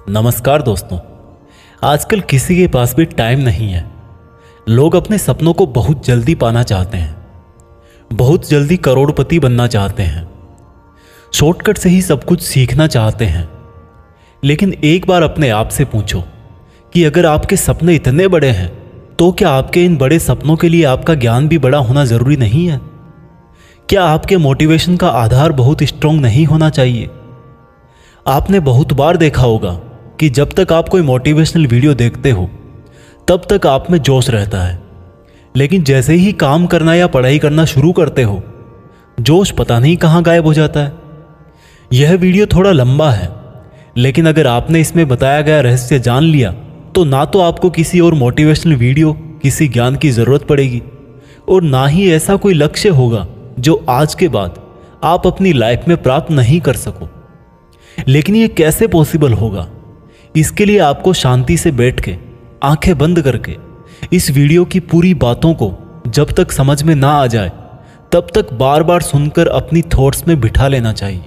नमस्कार दोस्तों। आजकल किसी के पास भी टाइम नहीं है। लोग अपने सपनों को बहुत जल्दी पाना चाहते हैं, बहुत जल्दी करोड़पति बनना चाहते हैं, शॉर्टकट से ही सब कुछ सीखना चाहते हैं। लेकिन एक बार अपने आप से पूछो कि अगर आपके सपने इतने बड़े हैं तो क्या आपके इन बड़े सपनों के लिए आपका ज्ञान भी बड़ा होना ज़रूरी नहीं है? क्या आपके मोटिवेशन का आधार बहुत स्ट्रॉन्ग नहीं होना चाहिए? आपने बहुत बार देखा होगा कि जब तक आप कोई मोटिवेशनल वीडियो देखते हो तब तक आप में जोश रहता है, लेकिन जैसे ही काम करना या पढ़ाई करना शुरू करते हो जोश पता नहीं कहाँ गायब हो जाता है। यह वीडियो थोड़ा लंबा है, लेकिन अगर आपने इसमें बताया गया रहस्य जान लिया तो ना तो आपको किसी और मोटिवेशनल वीडियो, किसी ज्ञान की ज़रूरत पड़ेगी और ना ही ऐसा कोई लक्ष्य होगा जो आज के बाद आप अपनी लाइफ में प्राप्त नहीं कर सको। लेकिन ये कैसे पॉसिबल होगा? इसके लिए आपको शांति से बैठ के, आंखें बंद करके इस वीडियो की पूरी बातों को जब तक समझ में ना आ जाए तब तक बार बार सुनकर अपनी थॉट्स में बिठा लेना चाहिए।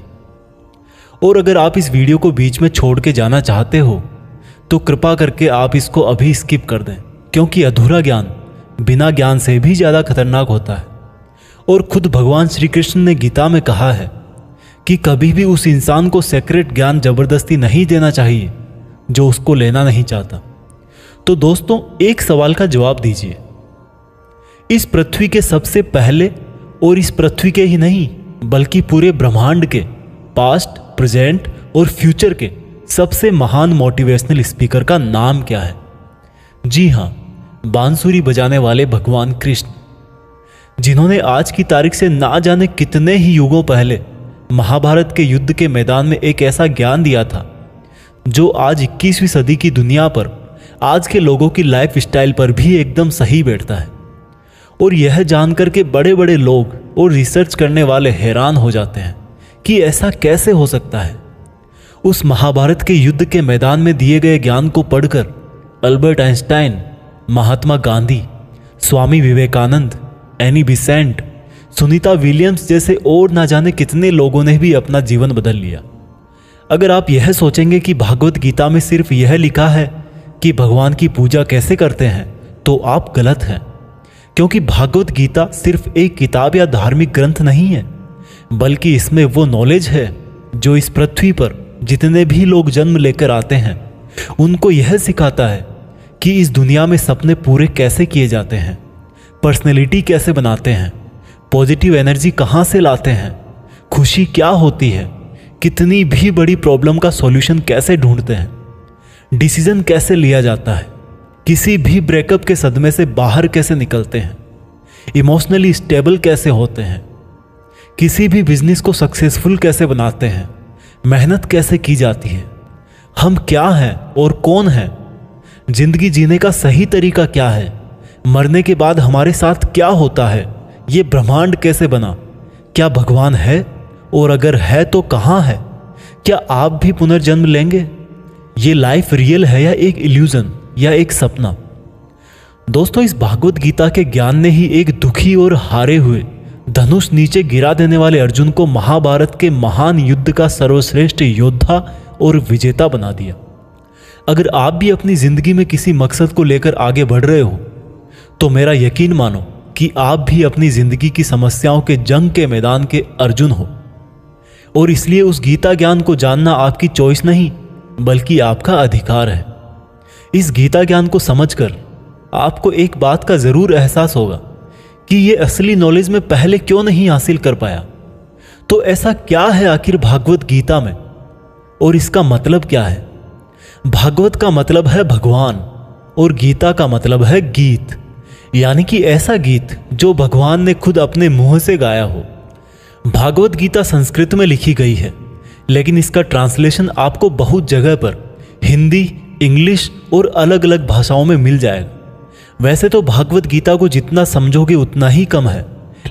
और अगर आप इस वीडियो को बीच में छोड़ के जाना चाहते हो तो कृपा करके आप इसको अभी स्किप कर दें, क्योंकि अधूरा ज्ञान बिना ज्ञान से भी ज़्यादा खतरनाक होता है। और खुद भगवान श्री कृष्ण ने गीता में कहा है कि कभी भी उस इंसान को सीक्रेट ज्ञान जबरदस्ती नहीं देना चाहिए जो उसको लेना नहीं चाहता। तो दोस्तों, एक सवाल का जवाब दीजिए। इस पृथ्वी के सबसे पहले और इस पृथ्वी के ही नहीं बल्कि पूरे ब्रह्मांड के पास्ट, प्रेजेंट और फ्यूचर के सबसे महान मोटिवेशनल स्पीकर का नाम क्या है? जी हाँ, बांसुरी बजाने वाले भगवान कृष्ण, जिन्होंने आज की तारीख से ना जाने कितने ही युगों पहले महाभारत के युद्ध के मैदान में एक ऐसा ज्ञान दिया था जो आज 21वीं सदी की दुनिया पर, आज के लोगों की लाइफ स्टाइल पर भी एकदम सही बैठता है। और यह जानकर के बड़े बड़े लोग और रिसर्च करने वाले हैरान हो जाते हैं कि ऐसा कैसे हो सकता है। उस महाभारत के युद्ध के मैदान में दिए गए ज्ञान को पढ़कर Albert Einstein, Mahatma Gandhi, Swami Vivekananda, Annie Besant, Sunita Williams जैसे और ना जाने कितने लोगों ने भी अपना जीवन बदल लिया। अगर आप यह सोचेंगे कि भागवत गीता में सिर्फ यह लिखा है कि भगवान की पूजा कैसे करते हैं तो आप गलत हैं, क्योंकि भागवत गीता सिर्फ एक किताब या धार्मिक ग्रंथ नहीं है, बल्कि इसमें वो नॉलेज है जो इस पृथ्वी पर जितने भी लोग जन्म लेकर आते हैं उनको यह सिखाता है कि इस दुनिया में सपने पूरे कैसे किए जाते हैं, पर्सनैलिटी कैसे बनाते हैं, पॉजिटिव एनर्जी कहाँ से लाते हैं, खुशी क्या होती है, कितनी भी बड़ी प्रॉब्लम का सॉल्यूशन कैसे ढूंढते हैं, डिसीजन कैसे लिया जाता है, किसी भी ब्रेकअप के सदमे से बाहर कैसे निकलते हैं, इमोशनली स्टेबल कैसे होते हैं, किसी भी बिजनेस को सक्सेसफुल कैसे बनाते हैं, मेहनत कैसे की जाती है, हम क्या हैं और कौन हैं, जिंदगी जीने का सही तरीका क्या है, मरने के बाद हमारे साथ क्या होता है, ये ब्रह्मांड कैसे बना, क्या भगवान है और अगर है तो कहाँ है, क्या आप भी पुनर्जन्म लेंगे, ये लाइफ रियल है या एक इल्यूजन या एक सपना। दोस्तों, इस भागवत गीता के ज्ञान ने ही एक दुखी और हारे हुए, धनुष नीचे गिरा देने वाले अर्जुन को महाभारत के महान युद्ध का सर्वश्रेष्ठ योद्धा और विजेता बना दिया। अगर आप भी अपनी जिंदगी में किसी मकसद को लेकर आगे बढ़ रहे हो तो मेरा यकीन मानो कि आप भी अपनी जिंदगी की समस्याओं के जंग के मैदान के अर्जुन हो। और इसलिए उस गीता ज्ञान को जानना आपकी चॉइस नहीं बल्कि आपका अधिकार है। इस गीता ज्ञान को समझकर आपको एक बात का जरूर एहसास होगा कि ये असली नॉलेज में पहले क्यों नहीं हासिल कर पाया। तो ऐसा क्या है आखिर भागवत गीता में और इसका मतलब क्या है? भागवत का मतलब है भगवान और गीता का मतलब है गीत, यानी कि ऐसा गीत जो भगवान ने खुद अपने मुंह से गाया हो। भागवत गीता संस्कृत में लिखी गई है, लेकिन इसका ट्रांसलेशन आपको बहुत जगह पर हिंदी, इंग्लिश और अलग अलग भाषाओं में मिल जाएगा। वैसे तो भागवत गीता को जितना समझोगे उतना ही कम है,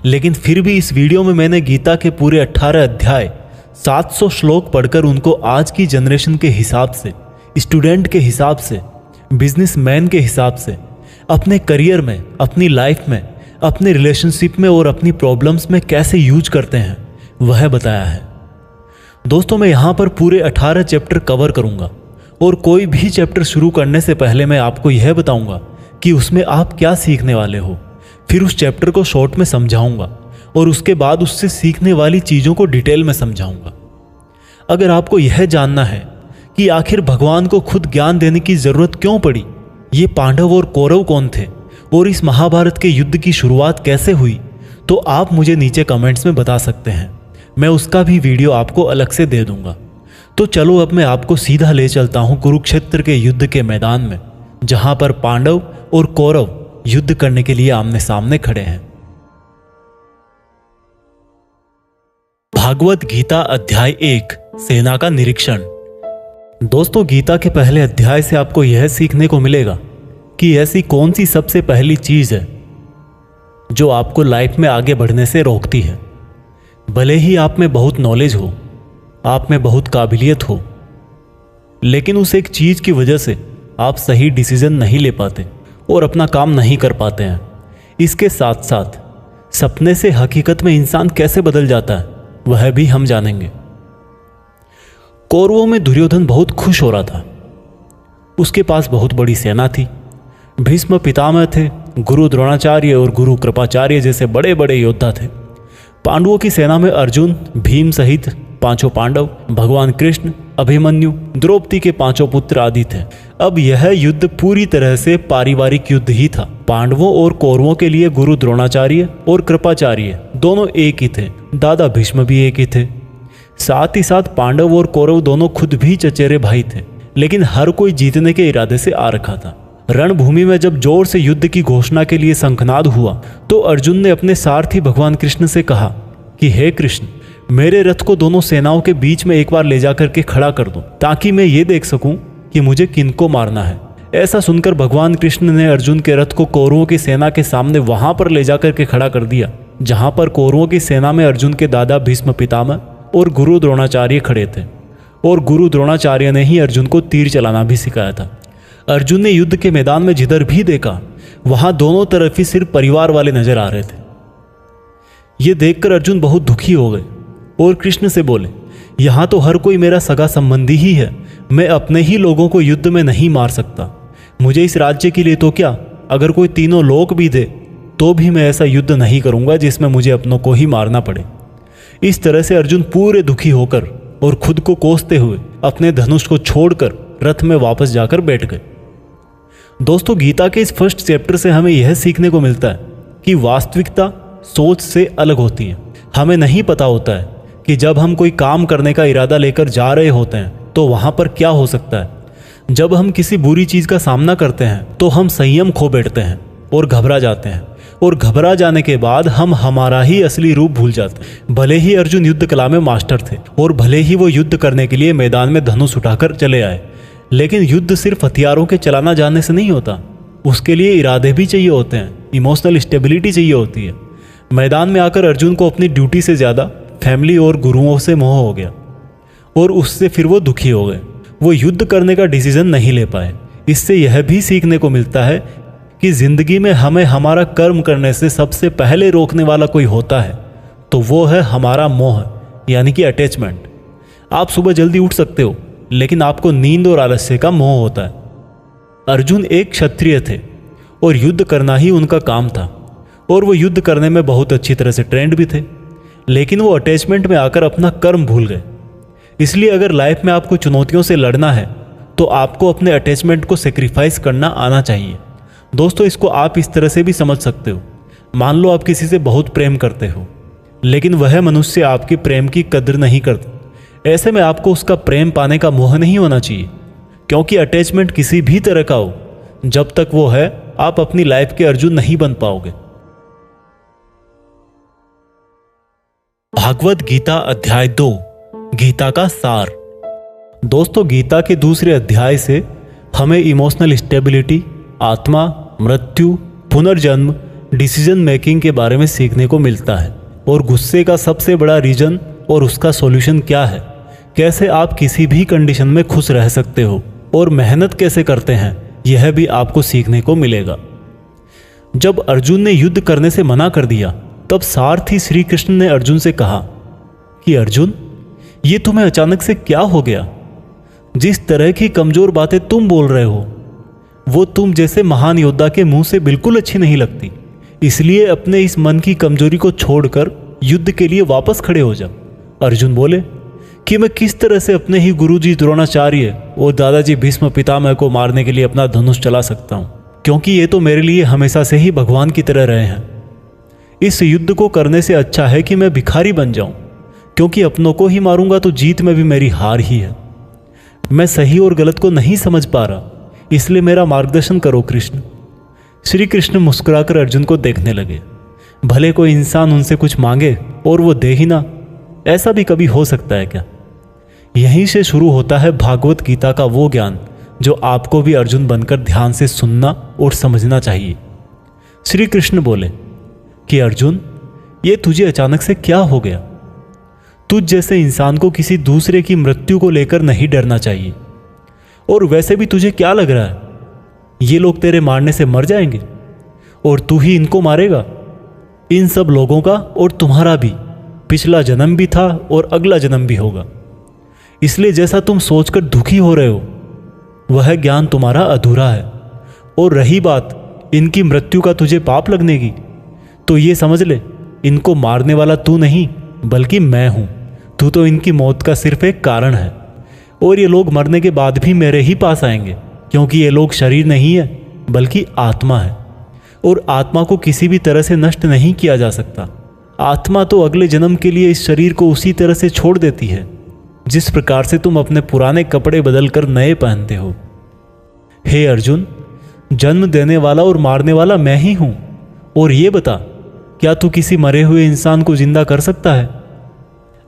लेकिन फिर भी इस वीडियो में मैंने गीता के पूरे 18 अध्याय, 700 श्लोक पढ़कर उनको आज की जनरेशन के हिसाब से, स्टूडेंट के हिसाब से, बिजनेसमैन के हिसाब से, अपने करियर में, अपनी लाइफ में, अपने रिलेशनशिप में और अपनी प्रॉब्लम्स में कैसे यूज करते हैं वह बताया है। दोस्तों, मैं यहाँ पर पूरे 18 चैप्टर कवर करूँगा और कोई भी चैप्टर शुरू करने से पहले मैं आपको यह बताऊंगा कि उसमें आप क्या सीखने वाले हो। फिर उस चैप्टर को शॉर्ट में समझाऊंगा और उसके बाद उससे सीखने वाली चीज़ों को डिटेल में समझाऊंगा। अगर आपको यह जानना है कि आखिर भगवान को खुद ज्ञान देने की जरूरत क्यों पड़ी, ये पांडव और कौरव कौन थे और इस महाभारत के युद्ध की शुरुआत कैसे हुई, तो आप मुझे नीचे कमेंट्स में बता सकते हैं। मैं उसका भी वीडियो आपको अलग से दे दूंगा। तो चलो अब मैं आपको सीधा ले चलता हूं कुरुक्षेत्र के युद्ध के मैदान में, जहां पर पांडव और कौरव युद्ध करने के लिए आमने सामने खड़े हैं। भागवत गीता अध्याय 1 सेना का निरीक्षण। दोस्तों, गीता के पहले अध्याय से आपको यह सीखने को मिलेगा कि ऐसी कौन सी सबसे पहली चीज है जो आपको लाइफ में आगे बढ़ने से रोकती है। भले ही आप में बहुत नॉलेज हो, आप में बहुत काबिलियत हो, लेकिन उस एक चीज की वजह से आप सही डिसीजन नहीं ले पाते और अपना काम नहीं कर पाते हैं। इसके साथ साथ सपने से हकीकत में इंसान कैसे बदल जाता है वह भी हम जानेंगे। कौरवों में दुर्योधन बहुत खुश हो रहा था। उसके पास बहुत बड़ी सेना थी। भीष्म पितामह थे, गुरु द्रोणाचार्य और गुरु कृपाचार्य जैसे बड़े बड़े योद्धा थे। पांडवों की सेना में अर्जुन, भीम सहित 5 पांडव, भगवान कृष्ण, अभिमन्यु, द्रौपदी के 5 पुत्र आदि थे। अब यह युद्ध पूरी तरह से पारिवारिक युद्ध ही था। पांडवों और कौरवों के लिए गुरु द्रोणाचार्य और कृपाचार्य दोनों एक ही थे। दादा भीष्म भी एक ही थे। साथ ही साथ पांडव और कौरव दोनों खुद भी चचेरे भाई थे, लेकिन हर कोई जीतने के इरादे से आ रखा था। रणभूमि में जब जोर से युद्ध की घोषणा के लिए शंखनाद हुआ तो अर्जुन ने अपने सारथी भगवान कृष्ण से कहा कि हे कृष्ण, मेरे रथ को दोनों सेनाओं के बीच में एक बार ले जाकर के खड़ा कर दो, ताकि मैं ये देख सकूं कि मुझे किनको मारना है। ऐसा सुनकर भगवान कृष्ण ने अर्जुन के रथ को कौरवों की सेना के सामने वहां पर ले जाकर के खड़ा कर दिया, जहां पर कौरवों की सेना में अर्जुन के दादा भीष्म पितामह और गुरु द्रोणाचार्य खड़े थे। और गुरु द्रोणाचार्य ने ही अर्जुन को तीर चलाना भी सिखाया था। अर्जुन ने युद्ध के मैदान में जिधर भी देखा वहां दोनों तरफ ही सिर्फ परिवार वाले नजर आ रहे थे। ये देखकर अर्जुन बहुत दुखी हो गए और कृष्ण से बोले, यहां तो हर कोई मेरा सगा संबंधी ही है, मैं अपने ही लोगों को युद्ध में नहीं मार सकता। मुझे इस राज्य के लिए तो क्या, अगर कोई तीनों लोक भी दे तो भी मैं ऐसा युद्ध नहीं करूंगा जिसमें मुझे अपनों को ही मारना पड़े। इस तरह से अर्जुन पूरे दुखी होकर और खुद को कोसते हुए अपने धनुष को छोड़कर रथ में वापस जाकर बैठ गए। दोस्तों, गीता के इस फर्स्ट चैप्टर से हमें यह सीखने को मिलता है कि वास्तविकता सोच से अलग होती है। हमें नहीं पता होता है कि जब हम कोई काम करने का इरादा लेकर जा रहे होते हैं तो वहां पर क्या हो सकता है। जब हम किसी बुरी चीज का सामना करते हैं तो हम संयम खो बैठते हैं और घबरा जाते हैं, और घबरा जाने के बाद हम हमारा ही असली रूप भूल जाते हैं। भले ही अर्जुन युद्ध कला में मास्टर थे और भले ही वो युद्ध करने के लिए मैदान में धनुष उठाकर चले आए, लेकिन युद्ध सिर्फ हथियारों के चलाना जानने से नहीं होता। उसके लिए इरादे भी चाहिए होते हैं, इमोशनल स्टेबिलिटी चाहिए होती है। मैदान में आकर अर्जुन को अपनी ड्यूटी से ज़्यादा फैमिली और गुरुओं से मोह हो गया और उससे फिर वो दुखी हो गए। वो युद्ध करने का डिसीजन नहीं ले पाए। इससे यह भी सीखने को मिलता है कि जिंदगी में हमें हमारा कर्म करने से सबसे पहले रोकने वाला कोई होता है तो वो है हमारा मोह, यानी कि अटैचमेंट। आप सुबह जल्दी उठ सकते हो, लेकिन आपको नींद और आलस्य का मोह होता है। अर्जुन एक क्षत्रिय थे और युद्ध करना ही उनका काम था, और वो युद्ध करने में बहुत अच्छी तरह से ट्रेंड भी थे, लेकिन वो अटैचमेंट में आकर अपना कर्म भूल गए। इसलिए अगर लाइफ में आपको चुनौतियों से लड़ना है तो आपको अपने अटैचमेंट को सेक्रीफाइस करना आना चाहिए। दोस्तों, इसको आप इस तरह से भी समझ सकते हो। मान लो आप किसी से बहुत प्रेम करते हो, लेकिन वह मनुष्य आपके प्रेम की कदर नहीं करता। ऐसे में आपको उसका प्रेम पाने का मोह नहीं होना चाहिए, क्योंकि अटैचमेंट किसी भी तरह का हो, जब तक वो है आप अपनी लाइफ के अर्जुन नहीं बन पाओगे। भागवत गीता अध्याय 2 गीता का सार। दोस्तों, गीता के दूसरे अध्याय से हमें इमोशनल स्टेबिलिटी, आत्मा, मृत्यु, पुनर्जन्म, डिसीजन मेकिंग के बारे में सीखने को मिलता है, और गुस्से का सबसे बड़ा रीजन और उसका सॉल्यूशन क्या है, कैसे आप किसी भी कंडीशन में खुश रह सकते हो, और मेहनत कैसे करते हैं, यह भी आपको सीखने को मिलेगा। जब अर्जुन ने युद्ध करने से मना कर दिया, तब सारथी श्री कृष्ण ने अर्जुन से कहा कि अर्जुन, ये तुम्हें अचानक से क्या हो गया? जिस तरह की कमजोर बातें तुम बोल रहे हो वो तुम जैसे महान योद्धा के मुंह से बिल्कुल अच्छी नहीं लगती। इसलिए अपने इस मन की कमजोरी को छोड़कर युद्ध के लिए वापस खड़े हो जा। अर्जुन बोले कि मैं किस तरह से अपने ही गुरुजी द्रोणाचार्य और दादाजी भीष्म पितामह को मारने के लिए अपना धनुष चला सकता हूं, क्योंकि ये तो मेरे लिए हमेशा से ही भगवान की तरह रहे हैं। इस युद्ध को करने से अच्छा है कि मैं भिखारी बन जाऊं, क्योंकि अपनों को ही मारूंगा तो जीत में भी मेरी हार ही है। मैं सही और गलत को नहीं समझ पा रहा, इसलिए मेरा मार्गदर्शन करो कृष्ण। श्री कृष्ण मुस्कुराकर अर्जुन को देखने लगे। भले कोई इंसान उनसे कुछ मांगे और वो दे ही ना, ऐसा भी कभी हो सकता है क्या? यहीं से शुरू होता है भागवत गीता का वो ज्ञान जो आपको भी अर्जुन बनकर ध्यान से सुनना और समझना चाहिए। श्री कृष्ण बोले कि अर्जुन, ये तुझे अचानक से क्या हो गया? तुझ जैसे इंसान को किसी दूसरे की मृत्यु को लेकर नहीं डरना चाहिए। और वैसे भी तुझे क्या लग रहा है, ये लोग तेरे मारने से मर जाएंगे और तू ही इनको मारेगा? इन सब लोगों का और तुम्हारा भी पिछला जन्म भी था और अगला जन्म भी होगा। इसलिए जैसा तुम सोचकर दुखी हो रहे हो वह ज्ञान तुम्हारा अधूरा है। और रही बात इनकी मृत्यु का तुझे पाप लगने की, तो ये समझ ले, इनको मारने वाला तू नहीं बल्कि मैं हूं। तू तो इनकी मौत का सिर्फ एक कारण है, और ये लोग मरने के बाद भी मेरे ही पास आएंगे, क्योंकि ये लोग शरीर नहीं है बल्कि आत्मा है, और आत्मा को किसी भी तरह से नष्ट नहीं किया जा सकता। आत्मा तो अगले जन्म के लिए इस शरीर को उसी तरह से छोड़ देती है जिस प्रकार से तुम अपने पुराने कपड़े बदलकर नए पहनते हो। हे अर्जुन, जन्म देने वाला और मारने वाला मैं ही हूं। और ये बता, क्या तू किसी मरे हुए इंसान को जिंदा कर सकता है?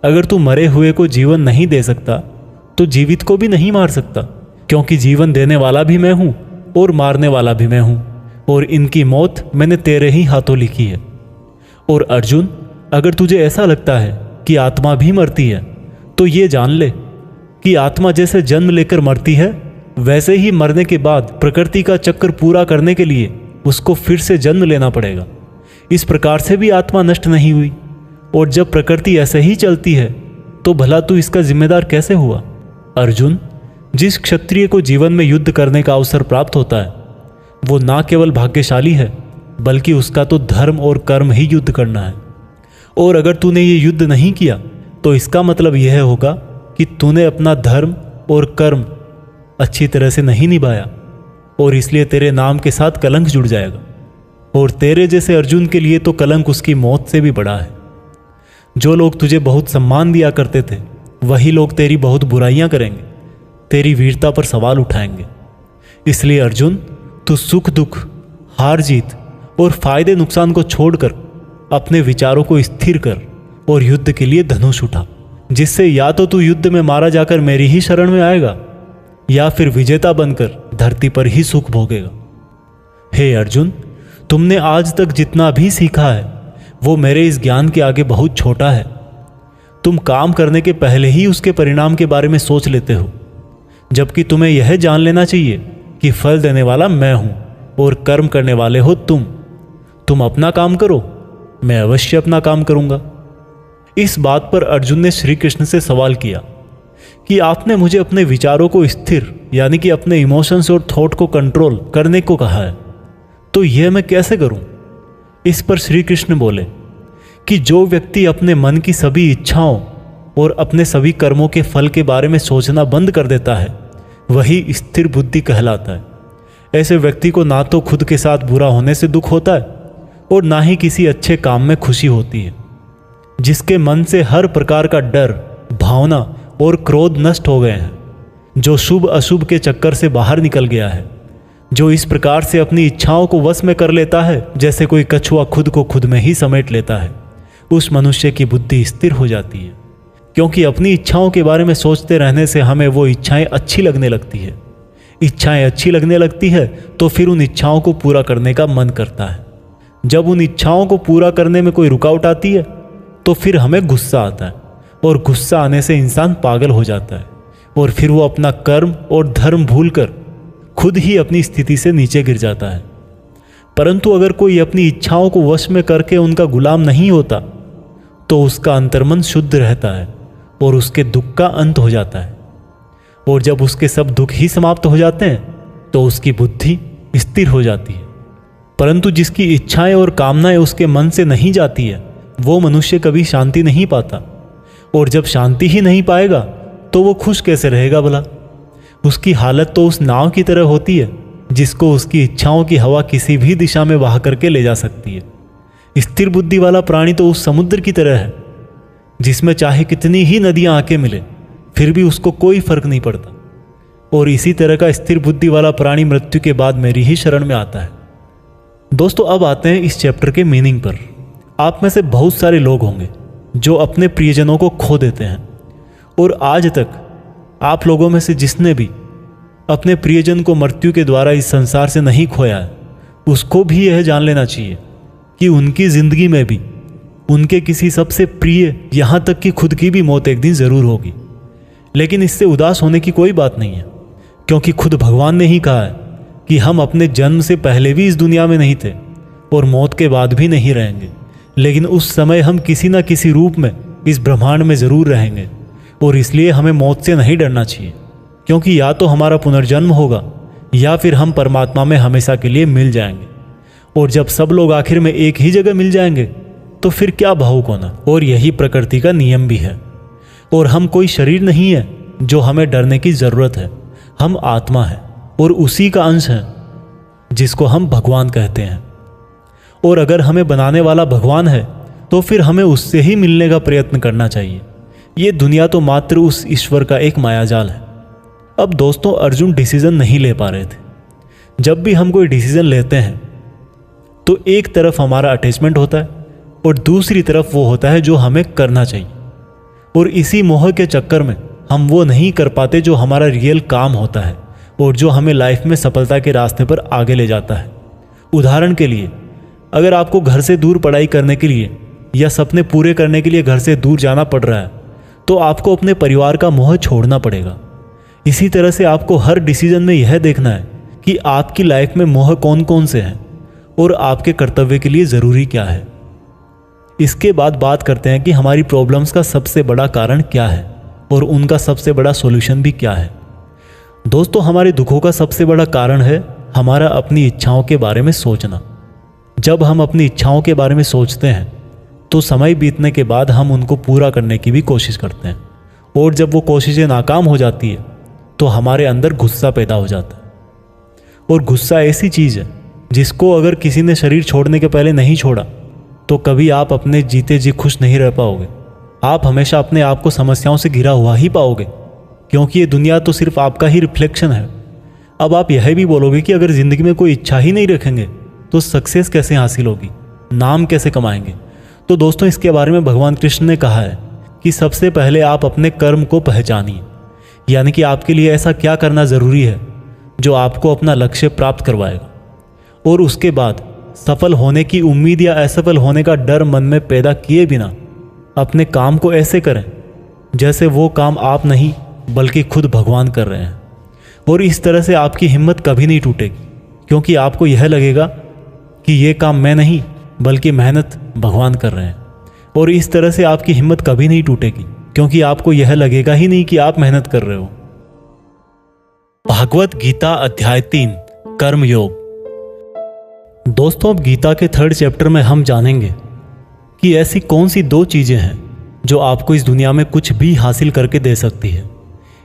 अगर तू मरे हुए को जीवन नहीं दे सकता तो जीवित को भी नहीं मार सकता, क्योंकि जीवन देने वाला भी मैं हूं और मारने वाला भी मैं हूं, और इनकी मौत मैंने तेरे ही हाथों लिखी है। और अर्जुन, अगर तुझे ऐसा लगता है कि आत्मा भी मरती है तो ये जान ले कि आत्मा जैसे जन्म लेकर मरती है वैसे ही मरने के बाद प्रकृति का चक्र पूरा करने के लिए उसको फिर से जन्म लेना पड़ेगा। इस प्रकार से भी आत्मा नष्ट नहीं हुई। और जब प्रकृति ऐसे ही चलती है तो भला तू इसका जिम्मेदार कैसे हुआ? अर्जुन, जिस क्षत्रिय को जीवन में युद्ध करने का अवसर प्राप्त होता है वो ना केवल भाग्यशाली है बल्कि उसका तो धर्म और कर्म ही युद्ध करना है। और अगर तूने ये युद्ध नहीं किया तो इसका मतलब यह होगा कि तूने अपना धर्म और कर्म अच्छी तरह से नहीं निभाया, और इसलिए तेरे नाम के साथ कलंक जुड़ जाएगा। और तेरे जैसे अर्जुन के लिए तो कलंक उसकी मौत से भी बड़ा है। जो लोग तुझे बहुत सम्मान दिया करते थे वही लोग तेरी बहुत बुराइयां करेंगे, तेरी वीरता पर सवाल उठाएंगे। इसलिए अर्जुन, तू सुख दुख, हार जीत और फायदे नुकसान को छोड़कर अपने विचारों को स्थिर कर और युद्ध के लिए धनुष उठा, जिससे या तो तू युद्ध में मारा जाकर मेरी ही शरण में आएगा या फिर विजेता बनकर धरती पर ही सुख भोगेगा। हे अर्जुन, तुमने आज तक जितना भी सीखा है वो मेरे इस ज्ञान के आगे बहुत छोटा है। तुम काम करने के पहले ही उसके परिणाम के बारे में सोच लेते हो, जबकि तुम्हें यह जान लेना चाहिए कि फल देने वाला मैं हूं और कर्म करने वाले हो तुम। तुम अपना काम करो, मैं अवश्य अपना काम करूंगा। इस बात पर अर्जुन ने श्री कृष्ण से सवाल किया कि आपने मुझे अपने विचारों को स्थिर यानी कि अपने इमोशंस और थॉट को कंट्रोल करने को कहा है, तो यह मैं कैसे करूं? इस पर श्री कृष्ण बोले कि जो व्यक्ति अपने मन की सभी इच्छाओं और अपने सभी कर्मों के फल के बारे में सोचना बंद कर देता है वही स्थिर बुद्धि कहलाता है। ऐसे व्यक्ति को ना तो खुद के साथ बुरा होने से दुख होता है और ना ही किसी अच्छे काम में खुशी होती है। जिसके मन से हर प्रकार का डर, भावना और क्रोध नष्ट हो गए हैं, जो शुभ अशुभ के चक्कर से बाहर निकल गया है, जो इस प्रकार से अपनी इच्छाओं को वश में कर लेता है जैसे कोई कछुआ खुद को खुद में ही समेट लेता है, उस मनुष्य की बुद्धि स्थिर हो जाती है। क्योंकि अपनी इच्छाओं के बारे में सोचते रहने से हमें वो इच्छाएं अच्छी लगने लगती है। इच्छाएं अच्छी लगने लगती है तो फिर उन इच्छाओं को पूरा करने का मन करता है। जब उन इच्छाओं को पूरा करने में कोई रुकावट आती है तो फिर हमें गुस्सा आता है, और गुस्सा आने से इंसान पागल हो जाता है और फिर वो अपना कर्म और धर्म भूलकर खुद ही अपनी स्थिति से नीचे गिर जाता है। परंतु अगर कोई अपनी इच्छाओं को वश में करके उनका गुलाम नहीं होता तो उसका अंतर्मन शुद्ध रहता है और उसके दुख का अंत हो जाता है। और जब उसके सब दुख ही समाप्त हो जाते हैं तो उसकी बुद्धि स्थिर हो जाती है। परंतु जिसकी इच्छाएं और कामनाएं उसके मन से नहीं जाती है, वो मनुष्य कभी शांति नहीं पाता। और जब शांति ही नहीं पाएगा तो वो खुश कैसे रहेगा भला? उसकी हालत तो उस नाव की तरह होती है जिसको उसकी इच्छाओं की हवा किसी भी दिशा में बहा करके ले जा सकती है। स्थिर बुद्धि वाला प्राणी तो उस समुद्र की तरह है जिसमें चाहे कितनी ही नदियां आके मिले फिर भी उसको कोई फर्क नहीं पड़ता। और इसी तरह का स्थिर बुद्धि वाला प्राणी मृत्यु के बाद मेरी ही शरण में आता है। दोस्तों, अब आते हैं इस चैप्टर के मीनिंग पर। आप में से बहुत सारे लोग होंगे जो अपने प्रियजनों को खो देते हैं, और आज तक आप लोगों में से जिसने भी अपने प्रियजन को मृत्यु के द्वारा इस संसार से नहीं खोया है, उसको भी यह जान लेना चाहिए कि उनकी जिंदगी में भी उनके किसी सबसे प्रिय, यहाँ तक कि खुद की भी मौत एक दिन जरूर होगी। लेकिन इससे उदास होने की कोई बात नहीं है, क्योंकि खुद भगवान ने ही कहा है कि हम अपने जन्म से पहले भी इस दुनिया में नहीं थे और मौत के बाद भी नहीं रहेंगे, लेकिन उस समय हम किसी न किसी रूप में इस ब्रह्मांड में जरूर रहेंगे। और इसलिए हमें मौत से नहीं डरना चाहिए, क्योंकि या तो हमारा पुनर्जन्म होगा या फिर हम परमात्मा में हमेशा के लिए मिल जाएंगे। और जब सब लोग आखिर में एक ही जगह मिल जाएंगे तो फिर क्या भावुक होना। और यही प्रकृति का नियम भी है। और हम कोई शरीर नहीं है जो हमें डरने की जरूरत है। हम आत्मा है और उसी का अंश है जिसको हम भगवान कहते हैं। और अगर हमें बनाने वाला भगवान है तो फिर हमें उससे ही मिलने का प्रयत्न करना चाहिए। ये दुनिया तो मात्र उस ईश्वर का एक मायाजाल है। अब दोस्तों, अर्जुन डिसीजन नहीं ले पा रहे थे। जब भी हम कोई डिसीजन लेते हैं तो एक तरफ हमारा अटैचमेंट होता है और दूसरी तरफ वो होता है जो हमें करना चाहिए। और इसी मोह के चक्कर में हम वो नहीं कर पाते जो हमारा रियल काम होता है और जो हमें लाइफ में सफलता के रास्ते पर आगे ले जाता है। उदाहरण के लिए, अगर आपको घर से दूर पढ़ाई करने के लिए या सपने पूरे करने के लिए घर से दूर जाना पड़ रहा है तो आपको अपने परिवार का मोह छोड़ना पड़ेगा। इसी तरह से आपको हर डिसीजन में यह देखना है कि आपकी लाइफ में मोह कौन कौन से हैं और आपके कर्तव्य के लिए ज़रूरी क्या है। इसके बाद बात करते हैं कि हमारी प्रॉब्लम्स का सबसे बड़ा कारण क्या है और उनका सबसे बड़ा सॉल्यूशन भी क्या है। दोस्तों, हमारे दुखों का सबसे बड़ा कारण है हमारा अपनी इच्छाओं के बारे में सोचना। जब हम अपनी इच्छाओं के बारे में सोचते हैं तो समय बीतने के बाद हम उनको पूरा करने की भी कोशिश करते हैं, और जब वो कोशिशें नाकाम हो जाती है तो हमारे अंदर गुस्सा पैदा हो जाता है। और गुस्सा ऐसी चीज़ है जिसको अगर किसी ने शरीर छोड़ने के पहले नहीं छोड़ा तो कभी आप अपने जीते जी खुश नहीं रह पाओगे। आप हमेशा अपने आप को समस्याओं से घिरा हुआ ही पाओगे, क्योंकि ये दुनिया तो सिर्फ आपका ही रिफ्लेक्शन है। अब आप यह भी बोलोगे कि अगर ज़िंदगी में कोई इच्छा ही नहीं रखेंगे तो सक्सेस कैसे हासिल होगी, नाम कैसे कमाएंगे। तो दोस्तों, इसके बारे में भगवान कृष्ण ने कहा है कि सबसे पहले आप अपने कर्म को पहचानिए, यानी कि आपके लिए ऐसा क्या करना ज़रूरी है जो आपको अपना लक्ष्य प्राप्त करवाएगा। और उसके बाद सफल होने की उम्मीद या असफल होने का डर मन में पैदा किए बिना अपने काम को ऐसे करें जैसे वो काम आप नहीं बल्कि खुद भगवान कर रहे हैं। और इस तरह से आपकी हिम्मत कभी नहीं टूटेगी, क्योंकि आपको यह लगेगा कि ये काम मैं नहीं बल्कि मेहनत भगवान कर रहे हैं। और इस तरह से आपकी हिम्मत कभी नहीं टूटेगी, क्योंकि आपको यह लगेगा ही नहीं कि आप मेहनत कर रहे हो। भागवत गीता अध्याय 3 कर्म योग। दोस्तों, अब गीता के 3rd चैप्टर में हम जानेंगे कि ऐसी कौन सी 2 चीजें हैं जो आपको इस दुनिया में कुछ भी हासिल करके दे सकती है।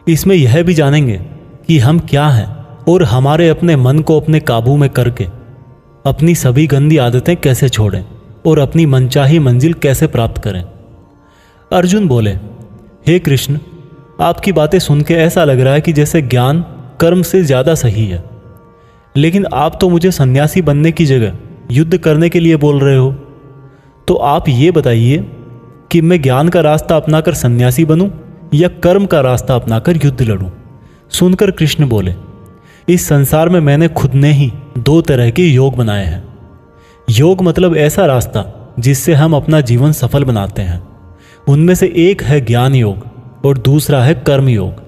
इसमें यह भी जानेंगे कि हम क्या हैं और हमारे अपने मन को अपने काबू में करके अपनी सभी गंदी आदतें कैसे छोड़ें और अपनी मनचाही मंजिल कैसे प्राप्त करें। अर्जुन बोले, हे कृष्ण, आपकी बातें सुन के ऐसा लग रहा है कि जैसे ज्ञान कर्म से ज़्यादा सही है, लेकिन आप तो मुझे सन्यासी बनने की जगह युद्ध करने के लिए बोल रहे हो। तो आप ये बताइए कि मैं ज्ञान का रास्ता अपनाकर सन्यासी बनूं या कर्म का रास्ता अपनाकर युद्ध लड़ूं। सुनकर कृष्ण बोले, इस संसार में मैंने खुद ने ही 2 तरह के योग बनाए हैं। योग मतलब ऐसा रास्ता जिससे हम अपना जीवन सफल बनाते हैं। उनमें से एक है ज्ञान योग और दूसरा है कर्म योग।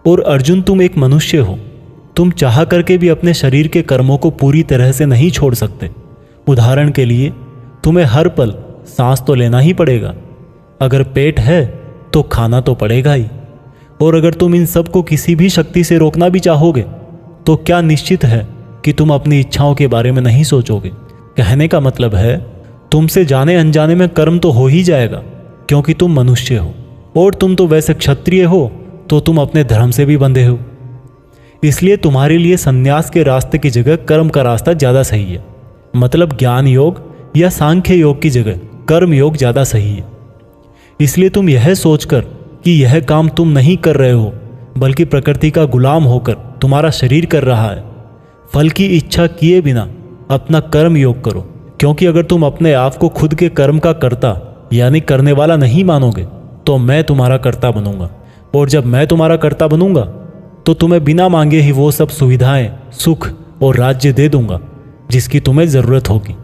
और अर्जुन, तुम एक मनुष्य हो, तुम चाह करके भी अपने शरीर के कर्मों को पूरी तरह से नहीं छोड़ सकते। उदाहरण के लिए, तुम्हें हर पल सांस तो लेना ही पड़ेगा। अगर पेट है तो खाना तो पड़ेगा ही। और अगर तुम इन सब को किसी भी शक्ति से रोकना भी चाहोगे तो क्या निश्चित है कि तुम अपनी इच्छाओं के बारे में नहीं सोचोगे। कहने का मतलब है तुमसे जाने अनजाने में कर्म तो हो ही जाएगा, क्योंकि तुम मनुष्य हो और तुम तो वैसे क्षत्रिय हो तो तुम अपने धर्म से भी बंधे हो। इसलिए तुम्हारे लिए संन्यास के रास्ते की जगह कर्म का रास्ता ज़्यादा सही है। मतलब ज्ञान योग या सांख्य योग की जगह कर्म योग ज़्यादा सही है। इसलिए तुम यह सोचकर कि यह काम तुम नहीं कर रहे हो बल्कि प्रकृति का गुलाम होकर तुम्हारा शरीर कर रहा है, फल की इच्छा किए बिना अपना कर्म योग करो। क्योंकि अगर तुम अपने आप को खुद के कर्म का कर्ता यानी करने वाला नहीं मानोगे तो मैं तुम्हारा कर्ता बनूंगा, और जब मैं तुम्हारा कर्ता बनूंगा तो तुम्हें बिना मांगे ही वो सब सुविधाएं, सुख और राज्य दे दूंगा जिसकी तुम्हें ज़रूरत होगी।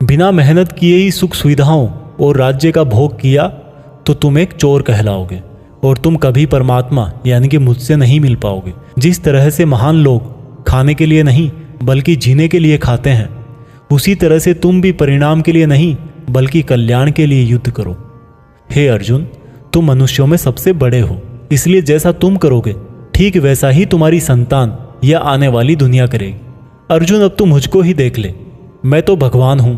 बिना मेहनत किए ही सुख सुविधाओं और राज्य का भोग किया तो तुम एक चोर कहलाओगे और तुम कभी परमात्मा यानी कि मुझसे नहीं मिल पाओगे। जिस तरह से महान लोग खाने के लिए नहीं बल्कि जीने के लिए खाते हैं, उसी तरह से तुम भी परिणाम के लिए नहीं बल्कि कल्याण के लिए युद्ध करो। हे अर्जुन, तुम मनुष्यों में सबसे बड़े हो, इसलिए जैसा तुम करोगे ठीक वैसा ही तुम्हारी संतान या आने वाली दुनिया करेगी। अर्जुन, अब तू मुझको ही देख ले, मैं तो भगवान हूँ,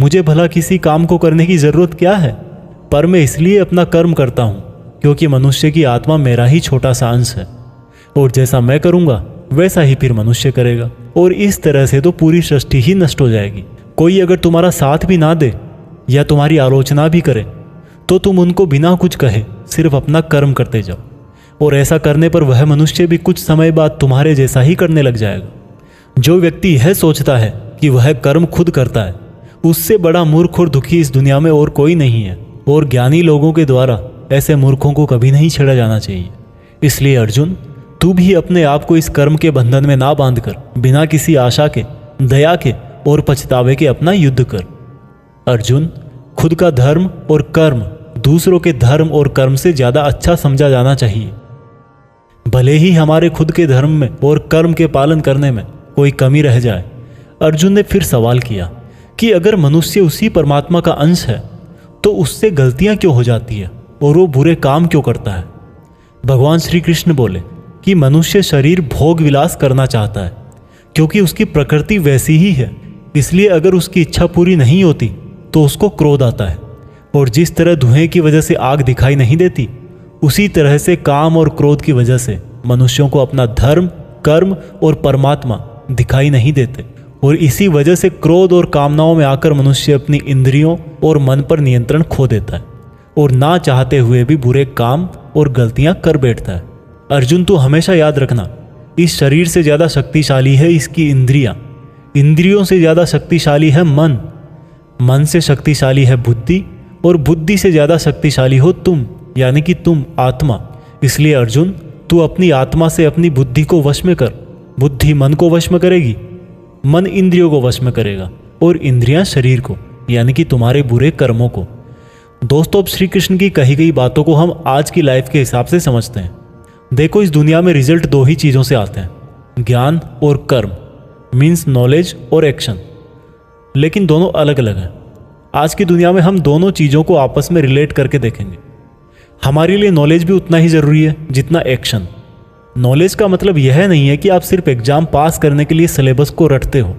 मुझे भला किसी काम को करने की जरूरत क्या है। पर मैं इसलिए अपना कर्म करता हूँ क्योंकि मनुष्य की आत्मा मेरा ही छोटा सा अंश है, और जैसा मैं करूँगा वैसा ही फिर मनुष्य करेगा, और इस तरह से तो पूरी सृष्टि ही नष्ट हो जाएगी। कोई अगर तुम्हारा साथ भी ना दे या तुम्हारी आलोचना भी करे तो तुम उनको बिना कुछ कहे सिर्फ अपना कर्म करते जाओ, और ऐसा करने पर वह मनुष्य भी कुछ समय बाद तुम्हारे जैसा ही करने लग जाएगा। जो व्यक्ति यह सोचता है कि वह कर्म खुद करता है, उससे बड़ा मूर्ख और दुखी इस दुनिया में और कोई नहीं है, और ज्ञानी लोगों के द्वारा ऐसे मूर्खों को कभी नहीं छेड़ा जाना चाहिए। इसलिए अर्जुन, तू भी अपने आप को इस कर्म के बंधन में ना बांधकर बिना किसी आशा के, दया के और पछतावे के अपना युद्ध कर। अर्जुन, खुद का धर्म और कर्म दूसरों के धर्म और कर्म से ज़्यादा अच्छा समझा जाना चाहिए। भले ही हमारे खुद के धर्म में और कर्म के पालन करने में कोई कमी रह जाए। अर्जुन ने फिर सवाल किया कि अगर मनुष्य उसी परमात्मा का अंश है तो उससे गलतियां क्यों हो जाती है और वो बुरे काम क्यों करता है। भगवान श्री कृष्ण बोले कि मनुष्य शरीर भोग विलास करना चाहता है क्योंकि उसकी प्रकृति वैसी ही है। इसलिए अगर उसकी इच्छा पूरी नहीं होती तो उसको क्रोध आता है, और जिस तरह धुएं की वजह से आग दिखाई नहीं देती, उसी तरह से काम और क्रोध की वजह से मनुष्यों को अपना धर्म, कर्म और परमात्मा दिखाई नहीं देते, और इसी वजह से क्रोध और कामनाओं में आकर मनुष्य अपनी इंद्रियों और मन पर नियंत्रण खो देता है और ना चाहते हुए भी बुरे काम और गलतियां कर बैठता है। अर्जुन, तू हमेशा याद रखना, इस शरीर से ज़्यादा शक्तिशाली है इसकी इंद्रियां, इंद्रियों से ज़्यादा शक्तिशाली है मन, मन से शक्तिशाली है बुद्धि, और बुद्धि से ज़्यादा शक्तिशाली हो तुम यानी कि तुम आत्मा। इसलिए अर्जुन, तू अपनी आत्मा से अपनी बुद्धि को वश में कर। बुद्धि मन को वश में करेगी, मन इंद्रियों को वश में करेगा, और इंद्रियां शरीर को यानी कि तुम्हारे बुरे कर्मों को। दोस्तों, अब श्री कृष्ण की कही गई बातों को हम आज की लाइफ के हिसाब से समझते हैं। देखो, इस दुनिया में रिजल्ट दो ही चीज़ों से आते हैं, ज्ञान और कर्म, मीन्स नॉलेज और एक्शन, लेकिन दोनों अलग अलग हैं। आज की दुनिया में हम दोनों चीज़ों को आपस में रिलेट करके देखेंगे। हमारे लिए नॉलेज भी उतना ही ज़रूरी है जितना एक्शन। नॉलेज का मतलब यह नहीं है कि आप सिर्फ एग्ज़ाम पास करने के लिए सिलेबस को रटते हो,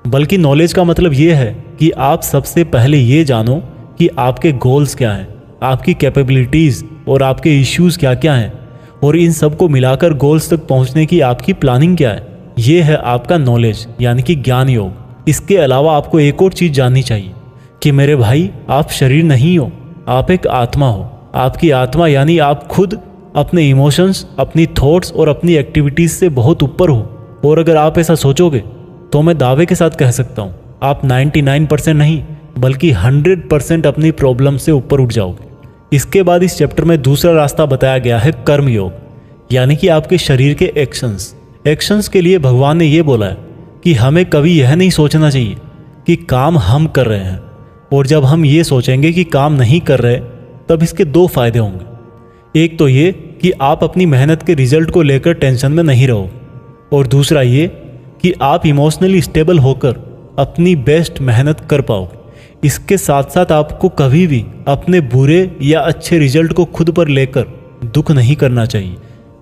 बल्कि नॉलेज का मतलब यह है कि आप सबसे पहले ये जानो कि आपके गोल्स क्या हैं, आपकी कैपेबिलिटीज़ और आपके इश्यूज़ क्या क्या हैं, और इन सब को मिलाकर गोल्स तक पहुंचने की आपकी प्लानिंग क्या है। ये है आपका नॉलेज यानी कि ज्ञान योग। इसके अलावा आपको एक और चीज़ जाननी चाहिए कि मेरे भाई, आप शरीर नहीं हो, आप एक आत्मा हो। आपकी आत्मा यानी आप खुद अपने इमोशंस, अपनी थॉट्स और अपनी एक्टिविटीज़ से बहुत ऊपर हो। और अगर आप ऐसा सोचोगे तो मैं दावे के साथ कह सकता हूँ आप 99% नहीं बल्कि 100% अपनी प्रॉब्लम से ऊपर उठ जाओगे। इसके बाद इस चैप्टर में दूसरा रास्ता बताया गया है कर्म योग, यानी कि आपके शरीर के एक्शंस के लिए भगवान ने ये बोला है कि हमें कभी यह नहीं सोचना चाहिए कि काम हम कर रहे हैं, और जब हम ये सोचेंगे कि काम नहीं कर रहे तब इसके दो फायदे होंगे। एक तो ये कि आप अपनी मेहनत के रिजल्ट को लेकर टेंशन में नहीं रहोगे, और दूसरा ये कि आप इमोशनली स्टेबल होकर अपनी बेस्ट मेहनत कर पाओगे। इसके साथ साथ आपको कभी भी अपने बुरे या अच्छे रिजल्ट को खुद पर लेकर दुख नहीं करना चाहिए,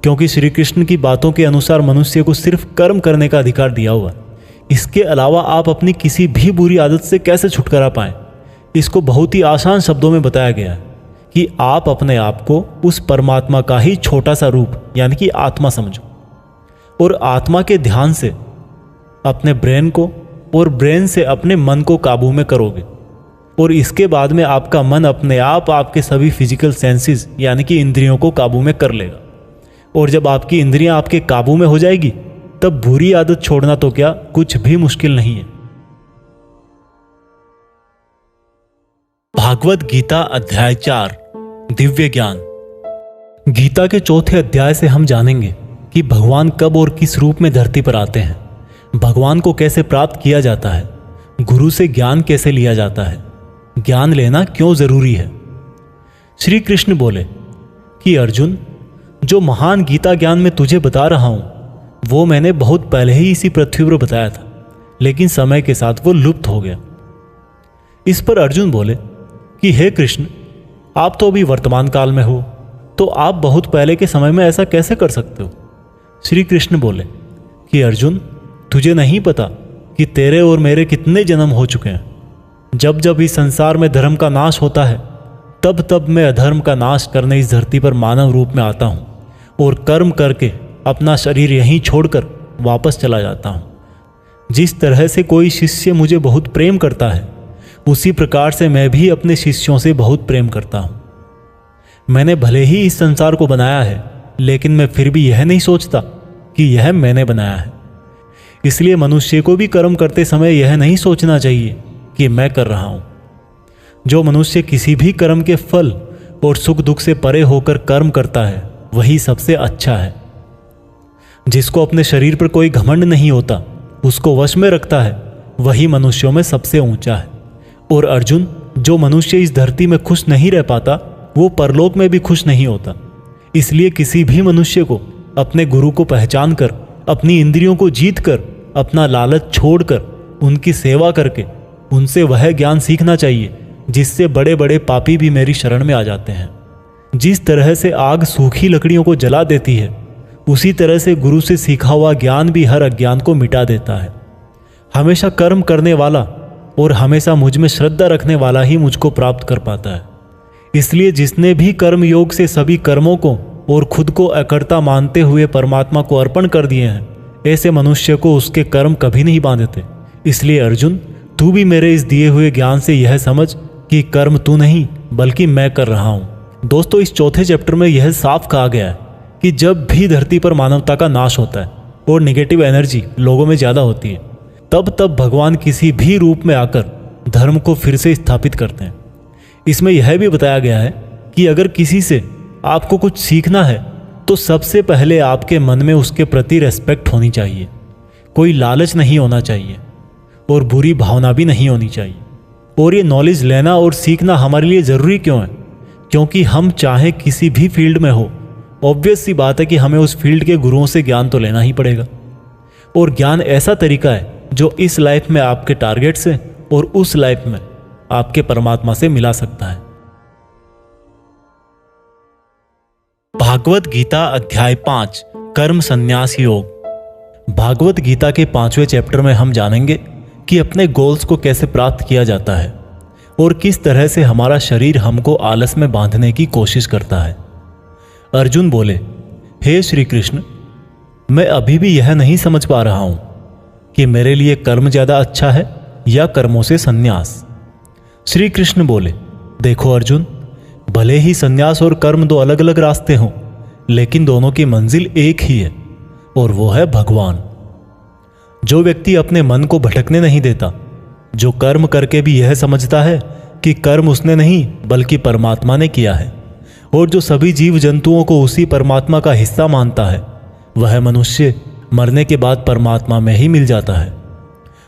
क्योंकि श्री कृष्ण की बातों के अनुसार मनुष्य को सिर्फ कर्म करने का अधिकार दिया हुआ है। इसके अलावा आप अपनी किसी भी बुरी आदत से कैसे छुटकारा पाएं, इसको बहुत ही आसान शब्दों में बताया गया है कि आप अपने आप को उस परमात्मा का ही छोटा सा रूप यानी कि आत्मा समझो, और आत्मा के ध्यान से अपने ब्रेन को और ब्रेन से अपने मन को काबू में करोगे, और इसके बाद में आपका मन अपने आप आपके सभी फिजिकल सेंसेस यानी कि इंद्रियों को काबू में कर लेगा। और जब आपकी इंद्रियां आपके काबू में हो जाएगी तब बुरी आदत छोड़ना तो क्या कुछ भी मुश्किल नहीं है। भागवत गीता अध्याय 4 दिव्य ज्ञान। गीता के चौथे अध्याय से हम जानेंगे कि भगवान कब और किस रूप में धरती पर आते हैं, भगवान को कैसे प्राप्त किया जाता है, गुरु से ज्ञान कैसे लिया जाता है, ज्ञान लेना क्यों जरूरी है। श्री कृष्ण बोले कि अर्जुन, जो महान गीता ज्ञान मैं तुझे बता रहा हूं वो मैंने बहुत पहले ही इसी पृथ्वी पर बताया था, लेकिन समय के साथ वो लुप्त हो गया। इस पर अर्जुन बोले कि हे कृष्ण, आप तो अभी वर्तमान काल में हो, तो आप बहुत पहले के समय में ऐसा कैसे कर सकते हो। श्री कृष्ण बोले कि अर्जुन, तुझे नहीं पता कि तेरे और मेरे कितने जन्म हो चुके हैं। जब जब इस संसार में धर्म का नाश होता है तब तब मैं अधर्म का नाश करने इस धरती पर मानव रूप में आता हूँ और कर्म करके अपना शरीर यहीं छोड़कर वापस चला जाता हूँ। जिस तरह से कोई शिष्य मुझे बहुत प्रेम करता है, उसी प्रकार से मैं भी अपने शिष्यों से बहुत प्रेम करता हूँ। मैंने भले ही इस संसार को बनाया है, लेकिन मैं फिर भी यह नहीं सोचता कि यह मैंने बनाया है। इसलिए मनुष्य को भी कर्म करते समय यह नहीं सोचना चाहिए कि मैं कर रहा हूँ। जो मनुष्य किसी भी कर्म के फल और सुख दुख से परे होकर कर्म करता है वही सबसे अच्छा है। जिसको अपने शरीर पर कोई घमंड नहीं होता, उसको वश में रखता है, वही मनुष्यों में सबसे ऊंचा है। और अर्जुन, जो मनुष्य इस धरती में खुश नहीं रह पाता वो परलोक में भी खुश नहीं होता। इसलिए किसी भी मनुष्य को अपने गुरु को पहचान कर, अपनी इंद्रियों को जीत कर, अपना लालच छोड़कर उनकी सेवा करके उनसे वह ज्ञान सीखना चाहिए जिससे बड़े बड़े पापी भी मेरी शरण में आ जाते हैं। जिस तरह से आग सूखी लकड़ियों को जला देती है, उसी तरह से गुरु से सीखा हुआ ज्ञान भी हर अज्ञान को मिटा देता है। हमेशा कर्म करने वाला और हमेशा मुझ में श्रद्धा रखने वाला ही मुझको प्राप्त कर पाता है। इसलिए जिसने भी कर्म योग से सभी कर्मों को और खुद को अकर्ता मानते हुए परमात्मा को अर्पण कर दिए हैं, ऐसे मनुष्य को उसके कर्म कभी नहीं बांधते। इसलिए अर्जुन, तू भी मेरे इस दिए हुए ज्ञान से यह समझ कि कर्म तू नहीं बल्कि मैं कर रहा हूँ। दोस्तों, इस चौथे चैप्टर में यह साफ कहा गया है कि जब भी धरती पर मानवता का नाश होता है और निगेटिव एनर्जी लोगों में ज़्यादा होती है, तब तब भगवान किसी भी रूप में आकर धर्म को फिर से स्थापित करते हैं। इसमें यह भी बताया गया है कि अगर किसी से आपको कुछ सीखना है तो सबसे पहले आपके मन में उसके प्रति रेस्पेक्ट होनी चाहिए, कोई लालच नहीं होना चाहिए और बुरी भावना भी नहीं होनी चाहिए। और ये नॉलेज लेना और सीखना हमारे लिए ज़रूरी क्यों है? क्योंकि हम चाहे किसी भी फील्ड में हो, ऑब्वियस सी बात है कि हमें उस फील्ड के गुरुओं से ज्ञान तो लेना ही पड़ेगा। और ज्ञान ऐसा तरीका है जो इस लाइफ में आपके टारगेट से और उस लाइफ में आपके परमात्मा से मिला सकता है। भागवत गीता अध्याय 5 कर्म संन्यास योग। भागवत गीता के 5वें चैप्टर में हम जानेंगे कि अपने गोल्स को कैसे प्राप्त किया जाता है और किस तरह से हमारा शरीर हमको आलस में बांधने की कोशिश करता है। अर्जुन बोले, हे श्री कृष्ण, मैं अभी भी यह नहीं समझ पा रहा हूं कि मेरे लिए कर्म ज्यादा अच्छा है या कर्मों से संन्यास। श्री कृष्ण बोले, देखो अर्जुन, भले ही संन्यास और कर्म दो अलग अलग रास्ते हों, लेकिन दोनों की मंजिल एक ही है और वो है भगवान। जो व्यक्ति अपने मन को भटकने नहीं देता, जो कर्म करके भी यह समझता है कि कर्म उसने नहीं बल्कि परमात्मा ने किया है, और जो सभी जीव जंतुओं को उसी परमात्मा का हिस्सा मानता है, वह मनुष्य मरने के बाद परमात्मा में ही मिल जाता है।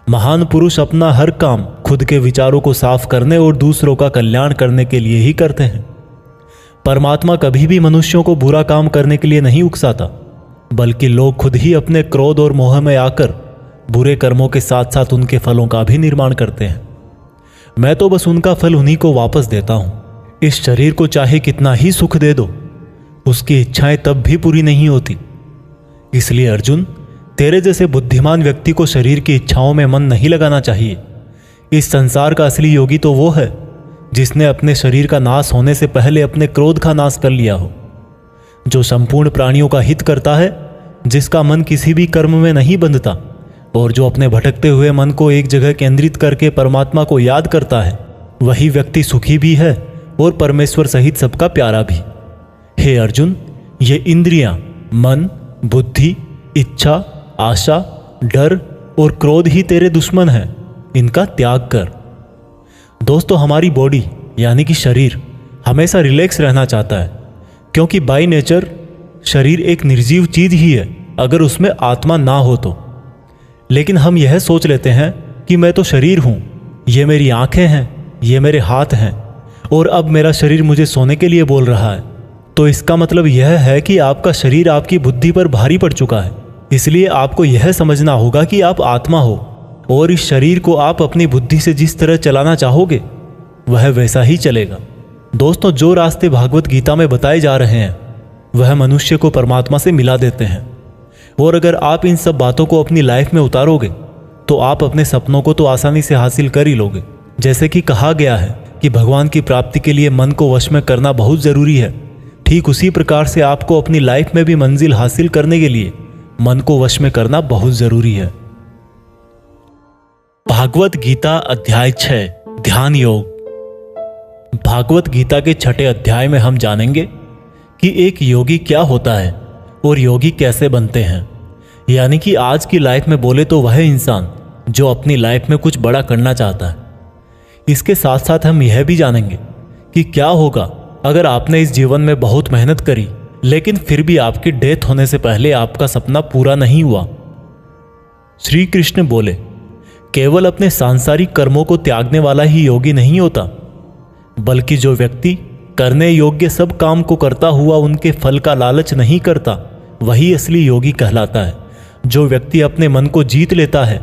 महान पुरुष अपना हर काम खुद के विचारों को साफ करने और दूसरों का कल्याण करने के लिए ही करते हैं। परमात्मा कभी भी मनुष्यों को बुरा काम करने के लिए नहीं उकसाता, बल्कि लोग खुद ही अपने क्रोध और मोह में आकर बुरे कर्मों के साथ साथ उनके फलों का भी निर्माण करते हैं। मैं तो बस उनका फल उन्हीं को वापस देता हूं। इस शरीर को चाहे कितना ही सुख दे दो, उसकी इच्छाएं तब भी पूरी नहीं होती। इसलिए अर्जुन, तेरे जैसे बुद्धिमान व्यक्ति को शरीर की इच्छाओं में मन नहीं लगाना चाहिए। इस संसार का असली योगी तो वो है जिसने अपने शरीर का नाश होने से पहले अपने क्रोध का नाश कर लिया हो, जो संपूर्ण प्राणियों का हित करता है, जिसका मन किसी भी कर्म में नहीं बंधता और जो अपने भटकते हुए मन को एक जगह केंद्रित करके परमात्मा को याद करता है, वही व्यक्ति सुखी भी है और परमेश्वर सहित सबका प्यारा भी। हे अर्जुन, ये इंद्रियां, मन, बुद्धि, इच्छा, आशा, डर और क्रोध ही तेरे दुश्मन हैं। इनका त्याग कर। दोस्तों, हमारी बॉडी यानी कि शरीर हमेशा रिलैक्स रहना चाहता है, क्योंकि बाय नेचर शरीर एक निर्जीव चीज ही है अगर उसमें आत्मा ना हो तो। लेकिन हम यह सोच लेते हैं कि मैं तो शरीर हूं, ये मेरी आंखें हैं, ये मेरे हाथ हैं और अब मेरा शरीर मुझे सोने के लिए बोल रहा है। तो इसका मतलब यह है कि आपका शरीर आपकी बुद्धि पर भारी पड़ चुका है। इसलिए आपको यह समझना होगा कि आप आत्मा हो और इस शरीर को आप अपनी बुद्धि से जिस तरह चलाना चाहोगे वह वैसा ही चलेगा। दोस्तों, जो रास्ते भागवत गीता में बताए जा रहे हैं वह मनुष्य को परमात्मा से मिला देते हैं। और अगर आप इन सब बातों को अपनी लाइफ में उतारोगे तो आप अपने सपनों को तो आसानी से हासिल कर ही लोगे। जैसे कि कहा गया है कि भगवान की प्राप्ति के लिए मन को वश में करना बहुत ज़रूरी है, ठीक उसी प्रकार से आपको अपनी लाइफ में भी मंजिल हासिल करने के लिए मन को वश में करना बहुत ज़रूरी है। भागवत गीता अध्याय 6 ध्यान योग। भागवत गीता के 6ठे अध्याय में हम जानेंगे कि एक योगी क्या होता है और योगी कैसे बनते हैं। यानी कि आज की लाइफ में बोले तो वह इंसान जो अपनी लाइफ में कुछ बड़ा करना चाहता है। इसके साथ साथ हम यह भी जानेंगे कि क्या होगा अगर आपने इस जीवन में बहुत मेहनत करी लेकिन फिर भी आपकी डेथ होने से पहले आपका सपना पूरा नहीं हुआ। श्री कृष्ण बोले, केवल अपने सांसारिक कर्मों को त्यागने वाला ही योगी नहीं होता, बल्कि जो व्यक्ति करने योग्य सब काम को करता हुआ उनके फल का लालच नहीं करता, वही असली योगी कहलाता है। जो व्यक्ति अपने मन को जीत लेता है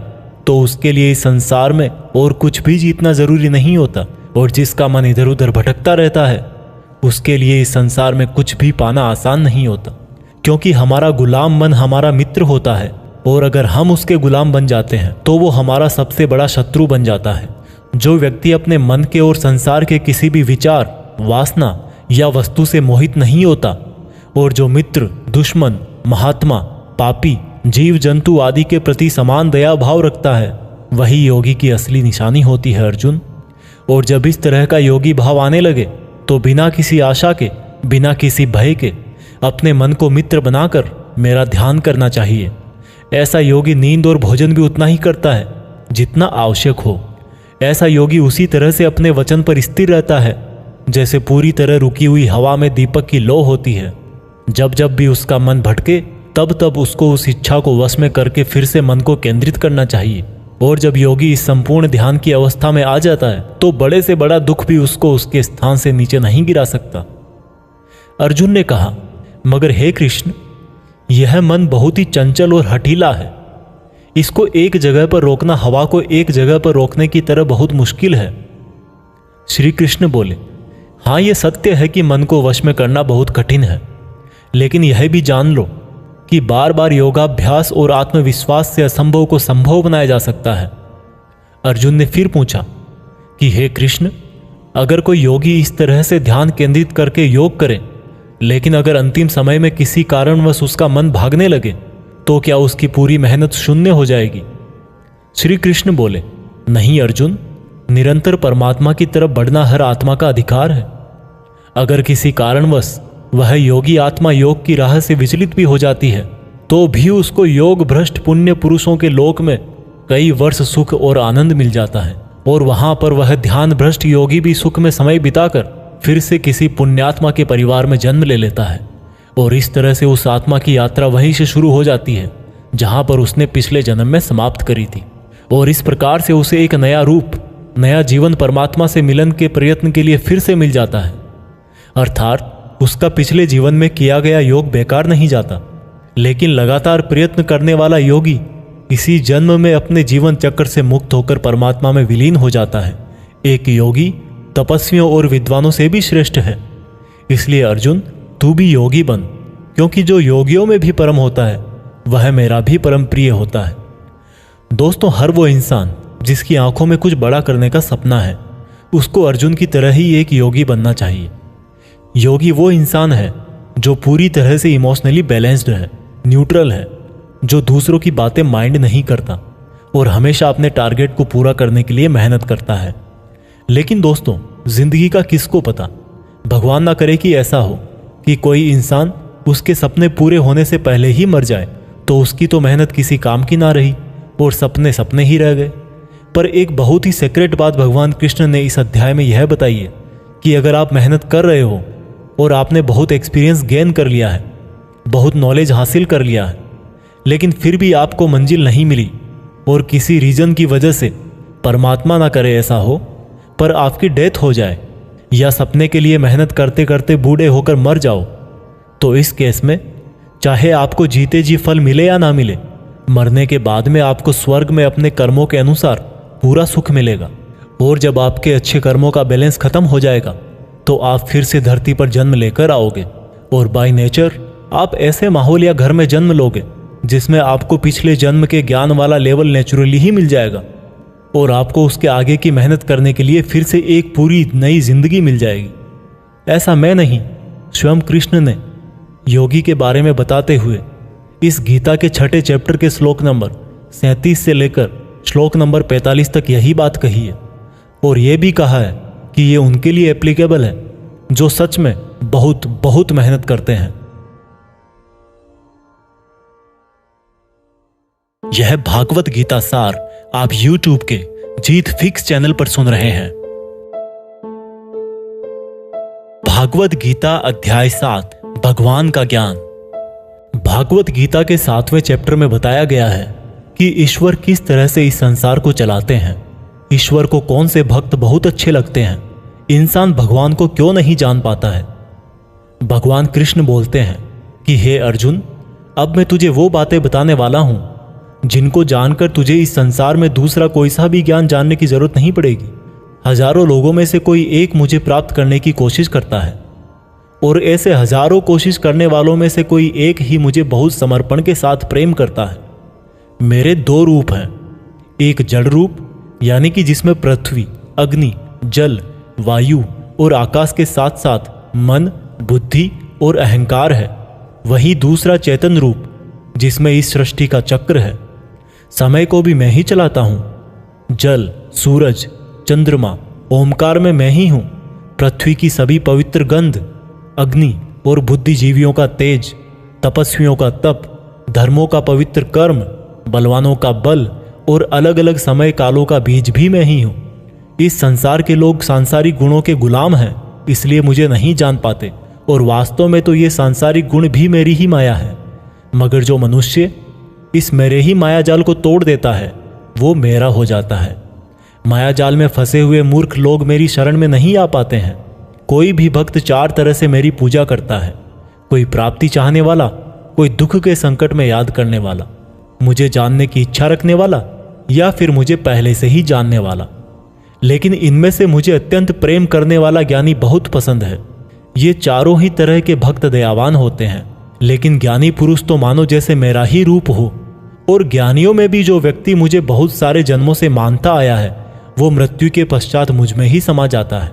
तो उसके लिए इस संसार में और कुछ भी जीतना जरूरी नहीं होता, और जिसका मन इधर उधर भटकता रहता है उसके लिए इस संसार में कुछ भी पाना आसान नहीं होता, क्योंकि हमारा गुलाम मन हमारा मित्र होता है और अगर हम उसके गुलाम बन जाते हैं तो वो हमारा सबसे बड़ा शत्रु बन जाता है। जो व्यक्ति अपने मन के और संसार के किसी भी विचार, वासना या वस्तु से मोहित नहीं होता और जो मित्र, दुश्मन, महात्मा, पापी, जीव जंतु आदि के प्रति समान दया भाव रखता है, वही योगी की असली निशानी होती है अर्जुन। और जब इस तरह का योगी भाव आने लगे तो बिना किसी आशा के, बिना किसी भय के अपने मन को मित्र बनाकर मेरा ध्यान करना चाहिए। ऐसा योगी नींद और भोजन भी उतना ही करता है जितना आवश्यक हो। ऐसा योगी उसी तरह से अपने वचन पर स्थिर रहता है जैसे पूरी तरह रुकी हुई हवा में दीपक की लौ होती है। जब जब भी उसका मन भटके तब तब उसको उस इच्छा को वश में करके फिर से मन को केंद्रित करना चाहिए। और जब योगी इस संपूर्ण ध्यान की अवस्था में आ जाता है तो बड़े से बड़ा दुख भी उसको उसके स्थान से नीचे नहीं गिरा सकता। अर्जुन ने कहा, मगर हे कृष्ण, यह मन बहुत ही चंचल और हठीला है। इसको एक जगह पर रोकना हवा को एक जगह पर रोकने की तरह बहुत मुश्किल है। श्री कृष्ण बोले, हाँ, यह सत्य है कि मन को वश में करना बहुत कठिन है, लेकिन यह भी जान लो कि बार बार योगाभ्यास और आत्मविश्वास से असंभव को संभव बनाया जा सकता है। अर्जुन ने फिर पूछा कि हे कृष्ण, अगर कोई योगी इस तरह से ध्यान केंद्रित करके योग करे, लेकिन अगर अंतिम समय में किसी कारणवश उसका मन भागने लगे तो क्या उसकी पूरी मेहनत शून्य हो जाएगी? श्री कृष्ण बोले, नहीं अर्जुन, निरंतर परमात्मा की तरफ बढ़ना हर आत्मा का अधिकार है। अगर किसी कारणवश वह योगी आत्मा योग की राह से विचलित भी हो जाती है तो भी उसको योग भ्रष्ट पुण्य पुरुषों के लोक में कई वर्ष सुख और आनंद मिल जाता है, और वहां पर वह ध्यान भ्रष्ट योगी भी सुख में समय बिताकर फिर से किसी पुण्यात्मा के परिवार में जन्म ले लेता है। और इस तरह से उस आत्मा की यात्रा वहीं से शुरू हो जाती है जहां पर उसने पिछले जन्म में समाप्त करी थी, और इस प्रकार से उसे एक नया रूप, नया जीवन परमात्मा से मिलन के प्रयत्न के लिए फिर से मिल जाता है। अर्थात उसका पिछले जीवन में किया गया योग बेकार नहीं जाता, लेकिन लगातार प्रयत्न करने वाला योगी इसी जन्म में अपने जीवन चक्र से मुक्त होकर परमात्मा में विलीन हो जाता है। एक योगी तपस्वियों और विद्वानों से भी श्रेष्ठ है। इसलिए अर्जुन, तू भी योगी बन, क्योंकि जो योगियों में भी परम होता है वह मेरा भी परम प्रिय होता है। दोस्तों, हर वो इंसान जिसकी आंखों में कुछ बड़ा करने का सपना है, उसको अर्जुन की तरह ही एक योगी बनना चाहिए। योगी वो इंसान है जो पूरी तरह से इमोशनली बैलेंस्ड है, न्यूट्रल है, जो दूसरों की बातें माइंड नहीं करता और हमेशा अपने टारगेट को पूरा करने के लिए मेहनत करता है। लेकिन दोस्तों, जिंदगी का किसको पता, भगवान ना करे कि ऐसा हो कि कोई इंसान उसके सपने पूरे होने से पहले ही मर जाए, तो उसकी तो मेहनत किसी काम की ना रही और सपने सपने ही रह गए। पर एक बहुत ही सीक्रेट बात भगवान कृष्ण ने इस अध्याय में यह बताई है कि अगर आप मेहनत कर रहे हो और आपने बहुत एक्सपीरियंस गेन कर लिया है, बहुत नॉलेज हासिल कर लिया है, लेकिन फिर भी आपको मंजिल नहीं मिली और किसी रीजन की वजह से, परमात्मा ना करे ऐसा हो, पर आपकी डेथ हो जाए या सपने के लिए मेहनत करते करते बूढ़े होकर मर जाओ, तो इस केस में चाहे आपको जीते जी फल मिले या ना मिले, मरने के बाद में आपको स्वर्ग में अपने कर्मों के अनुसार पूरा सुख मिलेगा। और जब आपके अच्छे कर्मों का बैलेंस खत्म हो जाएगा तो आप फिर से धरती पर जन्म लेकर आओगे और बाय नेचर आप ऐसे माहौल या घर में जन्म लोगे जिसमें आपको पिछले जन्म के ज्ञान वाला लेवल नेचुरली ही मिल जाएगा और आपको उसके आगे की मेहनत करने के लिए फिर से एक पूरी नई जिंदगी मिल जाएगी। ऐसा मैं नहीं, स्वयं कृष्ण ने योगी के बारे में बताते हुए इस गीता के 6 चैप्टर के श्लोक नंबर 37 से लेकर श्लोक नंबर 45 तक यही बात कही है और यह भी कहा है कि ये उनके लिए एप्लीकेबल है जो सच में बहुत बहुत मेहनत करते हैं। यह भागवत गीता सार आप YouTube के जीत फिक्स चैनल पर सुन रहे हैं। भागवत गीता अध्याय 7 भगवान का ज्ञान। भागवत गीता के 7वें चैप्टर में बताया गया है कि ईश्वर किस तरह से इस संसार को चलाते हैं, ईश्वर को कौन से भक्त बहुत अच्छे लगते हैं, इंसान भगवान को क्यों नहीं जान पाता है। भगवान कृष्ण बोलते हैं कि हे अर्जुन, अब मैं तुझे वो बातें बताने वाला हूं जिनको जानकर तुझे इस संसार में दूसरा कोई सा भी ज्ञान जानने की जरूरत नहीं पड़ेगी। हजारों लोगों में से कोई एक मुझे प्राप्त करने की कोशिश करता है और ऐसे हजारों कोशिश करने वालों में से कोई एक ही मुझे बहुत समर्पण के साथ प्रेम करता है। मेरे 2 रूप हैं, एक जड़ रूप यानी कि जिसमें पृथ्वी, अग्नि, जल, वायु और आकाश के साथ साथ मन, बुद्धि और अहंकार है। वही दूसरा चेतन रूप जिसमें इस सृष्टि का चक्र है। समय को भी मैं ही चलाता हूं। जल, सूरज, चंद्रमा, ओमकार में मैं ही हूं। पृथ्वी की सभी पवित्र गंध, अग्नि और बुद्धिजीवियों का तेज, तपस्वियों का तप, धर्मों का पवित्र कर्म, बलवानों का बल और अलग अलग समय कालों का बीज भी मैं ही हूं। इस संसार के लोग सांसारिक गुणों के गुलाम हैं, इसलिए मुझे नहीं जान पाते और वास्तव में तो ये सांसारिक गुण भी मेरी ही माया है। मगर जो मनुष्य इस मेरे ही माया जाल को तोड़ देता है वो मेरा हो जाता है। माया जाल में फंसे हुए मूर्ख लोग मेरी शरण में नहीं आ पाते हैं। कोई भी भक्त 4 तरह से मेरी पूजा करता है, कोई प्राप्ति चाहने वाला, कोई दुख के संकट में याद करने वाला, मुझे जानने की इच्छा रखने वाला या फिर मुझे पहले से ही जानने वाला। लेकिन इनमें से मुझे अत्यंत प्रेम करने वाला ज्ञानी बहुत पसंद है। ये चारों ही तरह के भक्त दयावान होते हैं, लेकिन ज्ञानी पुरुष तो मानो जैसे मेरा ही रूप हो। और ज्ञानियों में भी जो व्यक्ति मुझे बहुत सारे जन्मों से मानता आया है वो मृत्यु के पश्चात मुझ में ही समा जाता है।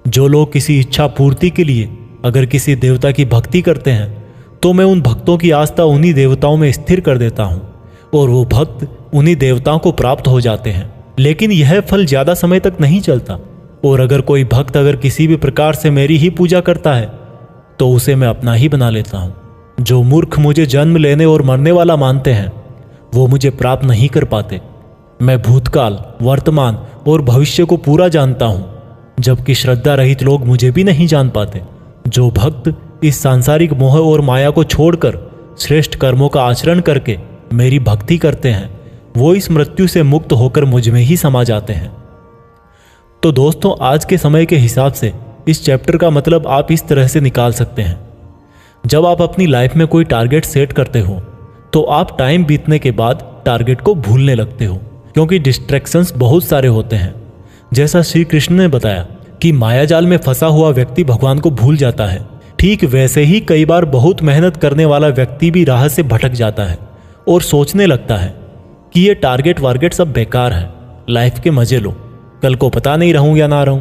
जो लोग किसी इच्छा पूर्ति के लिए अगर किसी देवता की भक्ति करते हैं तो मैं उन भक्तों की आस्था उन्हीं देवताओं में स्थिर कर देता हूँ और वो भक्त उन्हीं देवताओं को प्राप्त हो जाते हैं। लेकिन यह फल ज्यादा समय तक नहीं चलता और अगर कोई भक्त अगर किसी भी प्रकार से मेरी ही पूजा करता है तो उसे मैं अपना ही बना लेता हूँ। जो मूर्ख मुझे जन्म लेने और मरने वाला मानते हैं वो मुझे प्राप्त नहीं कर पाते। मैं भूतकाल, वर्तमान और भविष्य को पूरा जानता हूँ, जबकि श्रद्धा रहित लोग मुझे भी नहीं जान पाते। जो भक्त इस सांसारिक मोह और माया को छोड़कर श्रेष्ठ कर्मों का आचरण करके मेरी भक्ति करते हैं वो इस मृत्यु से मुक्त होकर मुझ में ही समा जाते हैं। तो दोस्तों, आज के समय के हिसाब से इस चैप्टर का मतलब आप इस तरह से निकाल सकते हैं। जब आप अपनी लाइफ में कोई टारगेट सेट करते हो तो आप टाइम बीतने के बाद टारगेट को भूलने लगते हो, क्योंकि डिस्ट्रैक्शंस बहुत सारे होते हैं। जैसा श्री कृष्ण ने बताया कि मायाजाल में फंसा हुआ व्यक्ति भगवान को भूल जाता है, ठीक वैसे ही कई बार बहुत मेहनत करने वाला व्यक्ति भी राह से भटक जाता है और सोचने लगता है कि ये टारगेट वारगेट सब बेकार है, लाइफ के मजे लो, कल को पता नहीं रहूं या ना रहूं।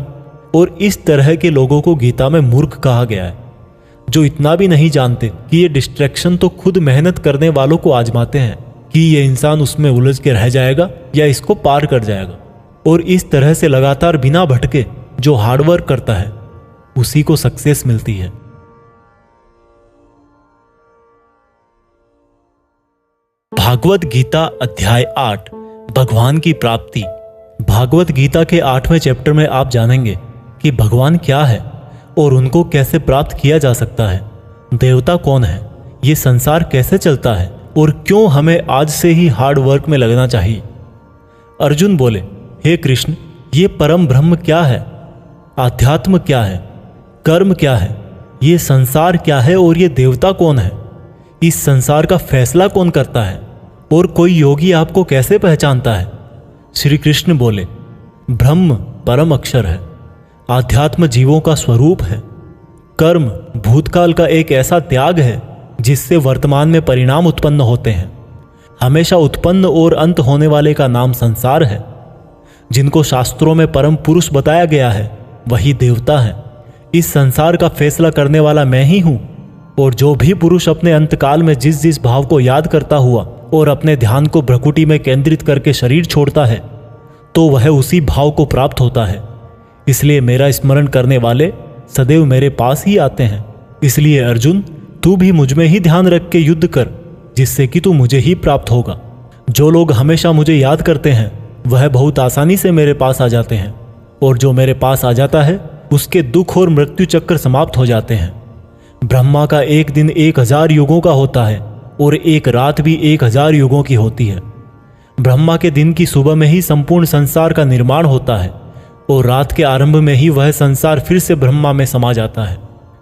और इस तरह के लोगों को गीता में मूर्ख कहा गया है, जो इतना भी नहीं जानते कि ये डिस्ट्रैक्शन तो खुद मेहनत करने वालों को आजमाते हैं कि ये इंसान उसमें उलझ के रह जाएगा या इसको पार कर जाएगा। और इस तरह से लगातार बिना भटके जो हार्डवर्क करता है उसी को सक्सेस मिलती है। भागवत गीता अध्याय 8 भगवान की प्राप्ति। भागवत गीता के 8वें चैप्टर में आप जानेंगे कि भगवान क्या है और उनको कैसे प्राप्त किया जा सकता है, देवता कौन है, ये संसार कैसे चलता है और क्यों हमें आज से ही हार्ड वर्क में लगना चाहिए। अर्जुन बोले, हे कृष्ण, ये परम ब्रह्म क्या है, आध्यात्म क्या है, कर्म क्या है, ये संसार क्या है और ये देवता कौन है, इस संसार का फैसला कौन करता है और कोई योगी आपको कैसे पहचानता है। श्री कृष्ण बोले, ब्रह्म परम अक्षर है, आध्यात्म जीवों का स्वरूप है, कर्म भूतकाल का एक ऐसा त्याग है जिससे वर्तमान में परिणाम उत्पन्न होते हैं, हमेशा उत्पन्न और अंत होने वाले का नाम संसार है। जिनको शास्त्रों में परम पुरुष बताया गया है वही देवता है। इस संसार का फैसला करने वाला मैं ही हूं। और जो भी पुरुष अपने अंतकाल में जिस जिस भाव को याद करता हुआ और अपने ध्यान को भ्रकुटी में केंद्रित करके शरीर छोड़ता है तो वह उसी भाव को प्राप्त होता है। इसलिए मेरा स्मरण करने वाले सदैव मेरे पास ही आते हैं। इसलिए अर्जुन, तू भी मुझ में ही ध्यान रख के युद्ध कर, जिससे कि तू मुझे ही प्राप्त होगा। जो लोग हमेशा मुझे याद करते हैं वह बहुत आसानी से मेरे पास आ जाते हैं, और जो मेरे पास आ जाता है उसके दुख और मृत्यु चक्र समाप्त हो जाते हैं। ब्रह्मा का एक दिन 1000 युगों का होता है और एक रात भी 1000 युगों की होती है। ब्रह्मा के दिन की सुबह में ही संपूर्ण संसार का निर्माण होता है और रात के आरंभ में ही वह संसार फिर से ब्रह्मा में समा जाता है,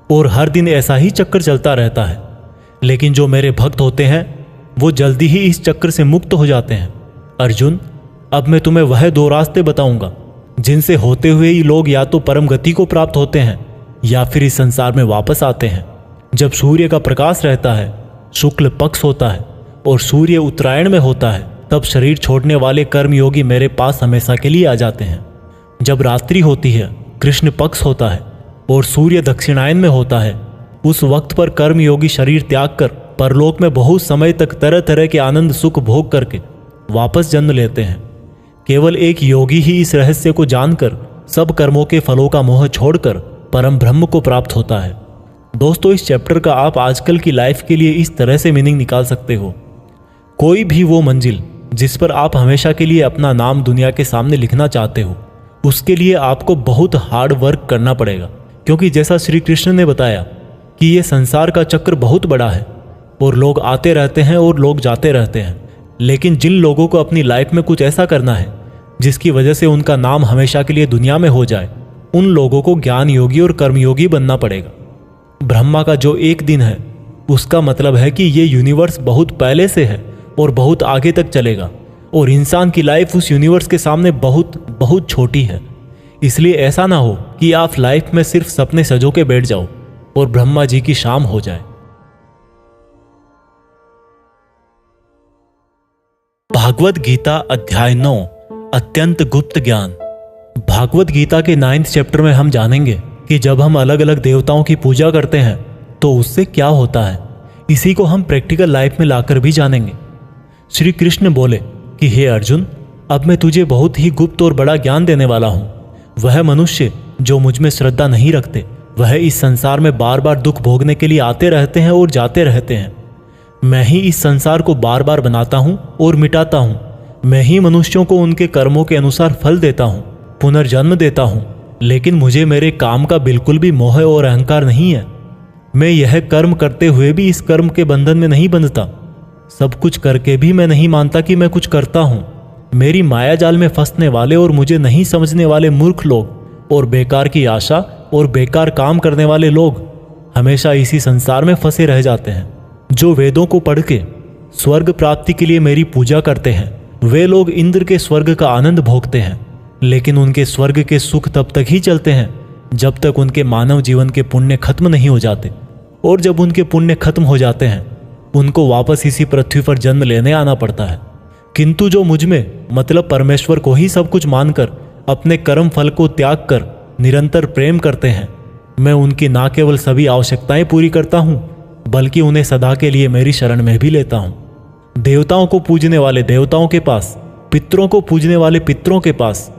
और हर दिन ऐसा ही चक्र चलता रहता है। लेकिन जो मेरे भक्त होते हैं वो जल्दी ही इस चक्र से मुक्त हो जाते हैं। अर्जुन, अब मैं तुम्हें वह 2 रास्ते बताऊंगा जिनसे होते हुए ही लोग या तो परम गति को प्राप्त होते हैं या फिर इस संसार में वापस आते हैं। जब सूर्य का प्रकाश रहता है, शुक्ल पक्ष होता है और सूर्य उत्तरायण में होता है, तब शरीर छोड़ने वाले कर्मयोगी मेरे पास हमेशा के लिए आ जाते हैं। जब रात्रि होती है, कृष्ण पक्ष होता है और सूर्य दक्षिणायन में होता है, उस वक्त पर कर्मयोगी शरीर त्याग कर परलोक में बहुत समय तक तरह तरह के आनंद सुख भोग करके वापस जन्म लेते हैं। केवल एक योगी ही इस रहस्य को जानकर सब कर्मों के फलों का मोह छोड़कर परम ब्रह्म को प्राप्त होता है। दोस्तों, इस चैप्टर का आप आजकल की लाइफ के लिए इस तरह से मीनिंग निकाल सकते हो, कोई भी वो मंजिल जिस पर आप हमेशा के लिए अपना नाम दुनिया के सामने लिखना चाहते हो, उसके लिए आपको बहुत हार्ड वर्क करना पड़ेगा। क्योंकि जैसा श्री कृष्ण ने बताया कि ये संसार का चक्र बहुत बड़ा है और लोग आते रहते हैं और लोग जाते रहते हैं। लेकिन जिन लोगों को अपनी लाइफ में कुछ ऐसा करना है जिसकी वजह से उनका नाम हमेशा के लिए दुनिया में हो जाए, उन लोगों को ज्ञान योगी और कर्मयोगी बनना पड़ेगा। ब्रह्मा का जो एक दिन है उसका मतलब है कि ये यूनिवर्स बहुत पहले से है और बहुत आगे तक चलेगा, और इंसान की लाइफ उस यूनिवर्स के सामने बहुत बहुत छोटी है। इसलिए ऐसा ना हो कि आप लाइफ में सिर्फ सपने सजो के बैठ जाओ और ब्रह्मा जी की शाम हो जाए। भागवत गीता अध्याय 9 अत्यंत गुप्त ज्ञान। भागवत गीता के 9th चैप्टर में हम जानेंगे कि जब हम अलग अलग देवताओं की पूजा करते हैं तो उससे क्या होता है। इसी को हम प्रैक्टिकल लाइफ में लाकर भी जानेंगे। श्री कृष्ण बोले कि हे अर्जुन, अब मैं तुझे बहुत ही गुप्त और बड़ा ज्ञान देने वाला हूँ। वह मनुष्य जो मुझ में श्रद्धा नहीं रखते, वह इस संसार में बार बार दुख भोगने के लिए आते रहते हैं और जाते रहते हैं। मैं ही इस संसार को बार बार बनाता हूँ और मिटाता हूँ। मैं ही मनुष्यों को उनके कर्मों के अनुसार फल देता हूँ, पुनर्जन्म देता हूँ। लेकिन मुझे मेरे काम का बिल्कुल भी मोह और अहंकार नहीं है। मैं यह कर्म करते हुए भी इस कर्म के बंधन में नहीं बंधता। सब कुछ करके भी मैं नहीं मानता कि मैं कुछ करता हूँ। मेरी माया जाल में फंसने वाले और मुझे नहीं समझने वाले मूर्ख लोग और बेकार की आशा और बेकार काम करने वाले लोग हमेशा इसी संसार में फंसे रह जाते हैं। जो वेदों को पढ़ के स्वर्ग प्राप्ति के लिए मेरी पूजा करते हैं, वे लोग इंद्र के स्वर्ग का आनंद भोगते हैं। लेकिन उनके स्वर्ग के सुख तब तक ही चलते हैं जब तक उनके मानव जीवन के पुण्य खत्म नहीं हो जाते और जब उनके पुण्य खत्म हो जाते हैं उनको वापस इसी पृथ्वी पर जन्म लेने आना पड़ता है। किंतु जो मुझ में मतलब परमेश्वर को ही सब कुछ मानकर अपने कर्म फल को त्याग कर निरंतर प्रेम करते हैं, मैं उनकी ना केवल सभी आवश्यकताएं पूरी करता हूं बल्कि उन्हें सदा के लिए मेरी शरण में भी लेता हूं। देवताओं को पूजने वाले देवताओं के पास, पितरों को पूजने वाले पितरों के पास,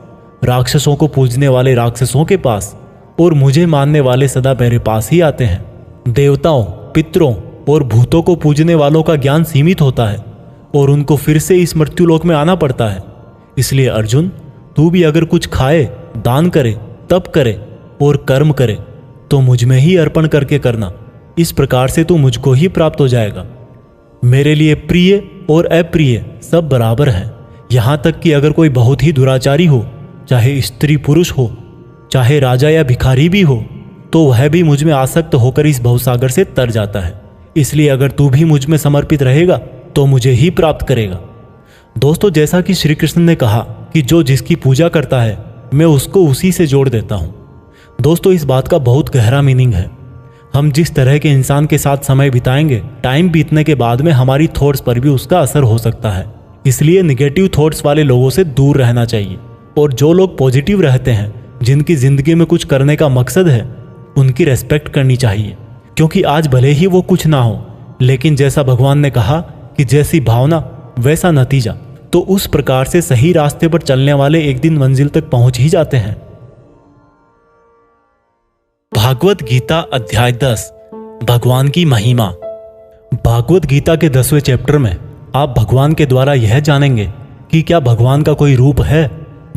राक्षसों को पूजने वाले राक्षसों के पास और मुझे मानने वाले सदा मेरे पास ही आते हैं। देवताओं, पितरों और भूतों को पूजने वालों का ज्ञान सीमित होता है और उनको फिर से इस मृत्युलोक में आना पड़ता है। इसलिए अर्जुन, तू भी अगर कुछ खाए, दान करे, तप करे और कर्म करे तो मुझ में ही अर्पण करके करना। इस प्रकार से तू मुझको ही प्राप्त हो जाएगा। मेरे लिए प्रिय और अप्रिय सब बराबर हैं। यहाँ तक कि अगर कोई बहुत ही दुराचारी हो, चाहे स्त्री पुरुष हो, चाहे राजा या भिखारी भी हो, तो वह भी मुझ में आसक्त होकर इस भवसागर से तर जाता है। इसलिए अगर तू भी मुझ में समर्पित रहेगा तो मुझे ही प्राप्त करेगा। दोस्तों, जैसा कि श्री कृष्ण ने कहा कि जो जिसकी पूजा करता है मैं उसको उसी से जोड़ देता हूँ। दोस्तों, इस बात का बहुत गहरा मीनिंग है। हम जिस तरह के इंसान के साथ समय बिताएंगे, टाइम बीतने के बाद में हमारी थॉट्स पर भी उसका असर हो सकता है। इसलिए निगेटिव थॉट्स वाले लोगों से दूर रहना चाहिए और जो लोग पॉजिटिव रहते हैं, जिनकी जिंदगी में कुछ करने का मकसद है, उनकी रेस्पेक्ट करनी चाहिए। क्योंकि आज भले ही वो कुछ ना हो, लेकिन जैसा भगवान ने कहा कि जैसी भावना वैसा नतीजा, तो उस प्रकार से सही रास्ते पर चलने वाले एक दिन मंजिल तक पहुंच ही जाते हैं। भागवत गीता अध्याय 10, भगवान की महिमा। भागवत गीता के 10वें चैप्टर में आप भगवान के द्वारा यह जानेंगे कि क्या भगवान का कोई रूप है,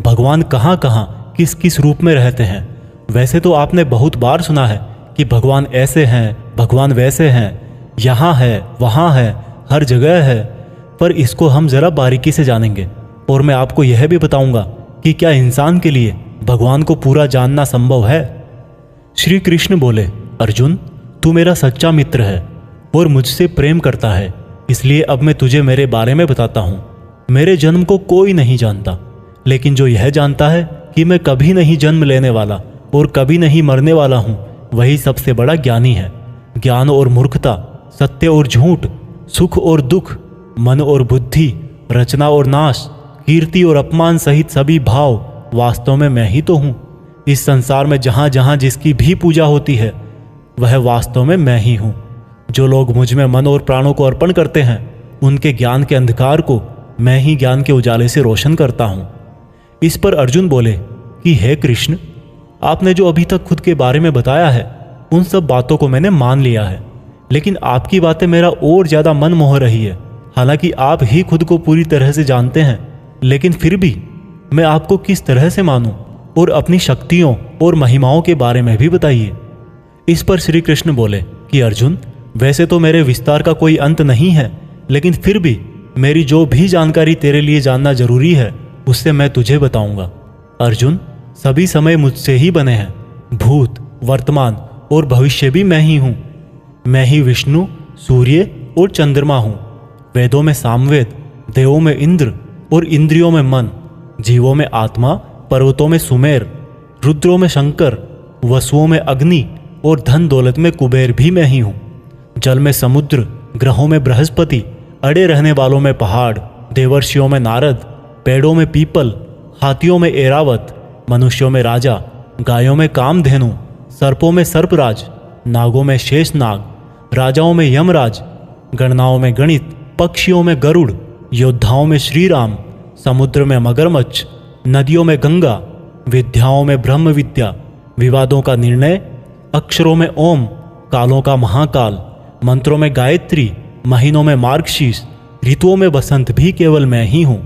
भगवान कहाँ कहाँ किस किस रूप में रहते हैं। वैसे तो आपने बहुत बार सुना है कि भगवान ऐसे हैं, भगवान वैसे हैं, यहाँ है, वहाँ है, हर जगह है, पर इसको हम ज़रा बारीकी से जानेंगे और मैं आपको यह भी बताऊंगा कि क्या इंसान के लिए भगवान को पूरा जानना संभव है। श्री कृष्ण बोले, अर्जुन, तू मेरा सच्चा मित्र है और मुझसे प्रेम करता है, इसलिए अब मैं तुझे मेरे बारे में बताता हूँ। मेरे जन्म को कोई नहीं जानता, लेकिन जो यह जानता है कि मैं कभी नहीं जन्म लेने वाला और कभी नहीं मरने वाला हूँ, वही सबसे बड़ा ज्ञानी है। ज्ञान और मूर्खता, सत्य और झूठ, सुख और दुख, मन और बुद्धि, रचना और नाश, कीर्ति और अपमान सहित सभी भाव वास्तव में मैं ही तो हूँ। इस संसार में जहाँ जहाँ जिसकी भी पूजा होती है वह वास्तव में मैं ही हूँ। जो लोग मुझ में मन और प्राणों को अर्पण करते हैं, उनके ज्ञान के अंधकार को मैं ही ज्ञान के उजाले से रोशन करता हूँ। इस पर अर्जुन बोले कि हे कृष्ण, आपने जो अभी तक खुद के बारे में बताया है उन सब बातों को मैंने मान लिया है, लेकिन आपकी बातें मेरा और ज़्यादा मन मोह रही है। हालांकि आप ही खुद को पूरी तरह से जानते हैं, लेकिन फिर भी मैं आपको किस तरह से मानूं और अपनी शक्तियों और महिमाओं के बारे में भी बताइए। इस पर श्री कृष्ण बोले कि अर्जुन, वैसे तो मेरे विस्तार का कोई अंत नहीं है, लेकिन फिर भी मेरी जो भी जानकारी तेरे लिए जानना जरूरी है उससे मैं तुझे बताऊंगा। अर्जुन, सभी समय मुझसे ही बने हैं, भूत, वर्तमान और भविष्य भी मैं ही हूँ। मैं ही विष्णु, सूर्य और चंद्रमा हूँ। वेदों में सामवेद, देवों में इंद्र और इंद्रियों में मन, जीवों में आत्मा, पर्वतों में सुमेर, रुद्रों में शंकर, वसुओं में अग्नि और धन दौलत में कुबेर भी मैं ही हूँ। जल में समुद्र, ग्रहों में बृहस्पति, अड़े रहने वालों में पहाड़, देवर्षियों में नारद, पेड़ों में पीपल, हाथियों में एरावत, मनुष्यों में राजा, गायों में कामधेनु, सर्पों में सर्पराज, नागों में शेषनाग, राजाओं में यमराज, गणनाओं में गणित, पक्षियों में गरुड़, योद्धाओं में श्री राम, समुद्र में मगरमच्छ, नदियों में गंगा, विद्याओं में ब्रह्म विद्या, विवादों का निर्णय, अक्षरों में ओम, कालों का महाकाल, मंत्रों में गायत्री, महीनों में मार्गशीर्ष, ऋतुओं में बसंत भी केवल मैं ही हूँ।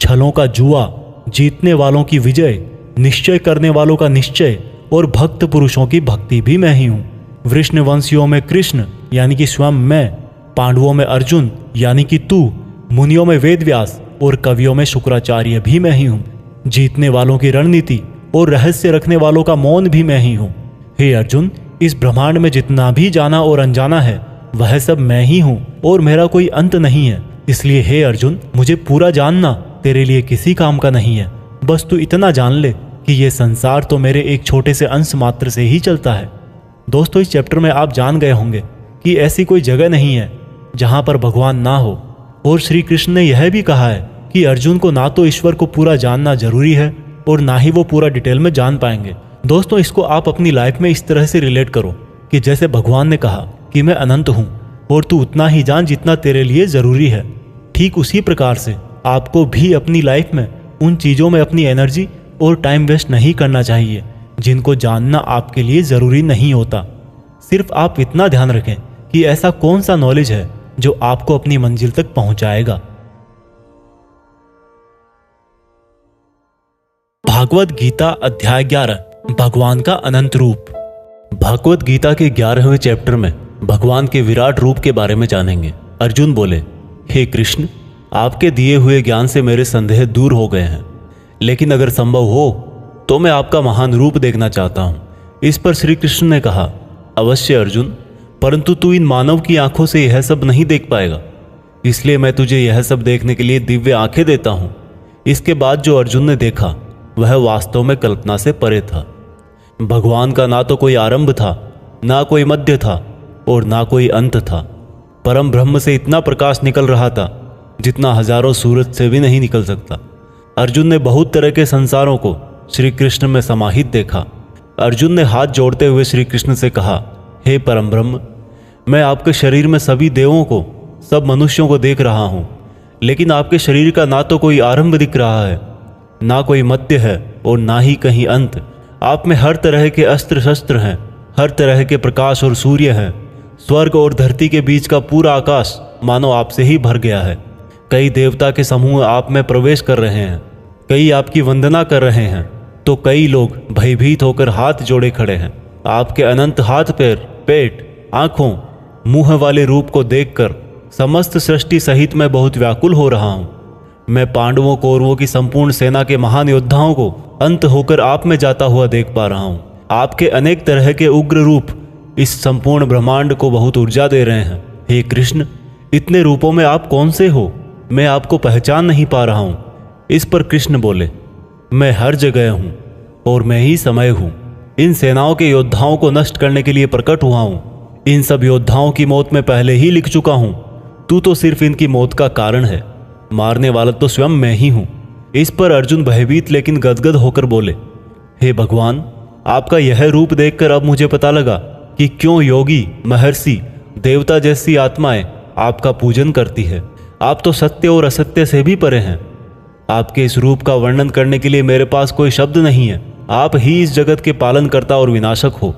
छलों का जुआ, जीतने वालों की विजय, निश्चय करने वालों का निश्चय और भक्त पुरुषों की भक्ति भी मैं ही हूँ। वृष्णवंशियों में कृष्ण यानी कि स्वयं मैं, पांडवों में अर्जुन यानी कि तू, मुनियों में वेदव्यास और कवियों में शुक्राचार्य भी मैं ही हूँ। जीतने वालों की रणनीति और रहस्य रखने वालों का मौन भी मैं ही हूँ। हे अर्जुन, इस ब्रह्मांड में जितना भी जाना और अनजाना है वह सब मैं ही हूँ और मेरा कोई अंत नहीं है। इसलिए हे अर्जुन, मुझे पूरा जानना तेरे लिए किसी काम का नहीं है। बस तू इतना जान ले कि ये संसार तो मेरे एक छोटे से अंश मात्र से ही चलता है। दोस्तों, इस चैप्टर में आप जान गए होंगे कि ऐसी कोई जगह नहीं है जहां पर भगवान ना हो। और श्री कृष्ण ने यह भी कहा है कि अर्जुन को ना तो ईश्वर को पूरा जानना जरूरी है और ना ही वो पूरा डिटेल में जान पाएंगे। दोस्तों, इसको आप अपनी लाइफ में इस तरह से रिलेट करो कि जैसे भगवान ने कहा कि मैं अनंत हूँ और तू उतना ही जान जितना तेरे लिए ज़रूरी है। ठीक उसी प्रकार से आपको भी अपनी लाइफ में उन चीज़ों में अपनी एनर्जी और टाइम वेस्ट नहीं करना चाहिए जिनको जानना आपके लिए ज़रूरी नहीं होता। सिर्फ आप इतना ध्यान रखें कि ऐसा कौन सा नॉलेज है जो आपको अपनी मंजिल तक पहुंचाएगा। भागवत गीता अध्याय 11, भगवान का अनंत रूप। भागवत गीता के 11वें चैप्टर में भगवान के विराट रूप के बारे में जानेंगे। अर्जुन बोले, हे कृष्ण, आपके दिए हुए ज्ञान से मेरे संदेह दूर हो गए हैं, लेकिन अगर संभव हो तो मैं आपका महान रूप देखना चाहता हूँ। इस पर श्री कृष्ण ने कहा, अवश्य अर्जुन, परंतु तू इन मानव की आंखों से यह सब नहीं देख पाएगा, इसलिए मैं तुझे यह सब देखने के लिए दिव्य आंखें देता हूँ। इसके बाद जो अर्जुन ने देखा वह वास्तव में कल्पना से परे था। भगवान का ना तो कोई आरंभ था, ना कोई मध्य था और ना कोई अंत था। परम ब्रह्म से इतना प्रकाश निकल रहा था जितना हजारों सूरज से भी नहीं निकल सकता। अर्जुन ने बहुत तरह के संसारों को श्री कृष्ण में समाहित देखा। अर्जुन ने हाथ जोड़ते हुए श्री कृष्ण से कहा, हे परम ब्रह्म, मैं आपके शरीर में सभी देवों को, सब मनुष्यों को देख रहा हूँ, लेकिन आपके शरीर का ना तो कोई आरंभ दिख रहा है, ना कोई मध्य है और ना ही कहीं अंत। आप में हर तरह के अस्त्र शस्त्र हैं, हर तरह के प्रकाश और सूर्य हैं। स्वर्ग और धरती के बीच का पूरा आकाश मानो आपसे ही भर गया है। कई देवता के समूह आप में प्रवेश कर रहे हैं, कई आपकी वंदना कर रहे हैं, तो कई लोग भयभीत होकर हाथ जोड़े खड़े हैं। आपके अनंत हाथ पैर, पेट, आंखों, मुंह वाले रूप को देखकर समस्त सृष्टि सहित मैं बहुत व्याकुल हो रहा हूँ। मैं पांडवों कौरवों की संपूर्ण सेना के महान योद्धाओं को अंत होकर आप में जाता हुआ देख पा रहा हूँ। आपके अनेक तरह के उग्र रूप इस संपूर्ण ब्रह्मांड को बहुत ऊर्जा दे रहे हैं। हे कृष्ण, इतने रूपों में आप कौन से हो? मैं आपको पहचान नहीं पा रहा हूँ। इस पर कृष्ण बोले, मैं हर जगह हूँ और मैं ही समय हूँ। इन सेनाओं के योद्धाओं को नष्ट करने के लिए प्रकट हुआ हूँ। इन सब योद्धाओं की मौत मैं पहले ही लिख चुका हूँ। तू तो सिर्फ इनकी मौत का कारण है, मारने वाला तो स्वयं मैं ही हूँ। इस पर अर्जुन भयभीत लेकिन गदगद होकर बोले, हे भगवान, आपका यह रूप देखकर अब मुझे पता लगा कि क्यों योगी, महर्षि, देवता जैसी आत्माएं आपका पूजन करती है। आप तो सत्य और असत्य से भी परे हैं। आपके इस रूप का वर्णन करने के लिए मेरे पास कोई शब्द नहीं है। आप ही इस जगत के पालनकर्ता और विनाशक हो।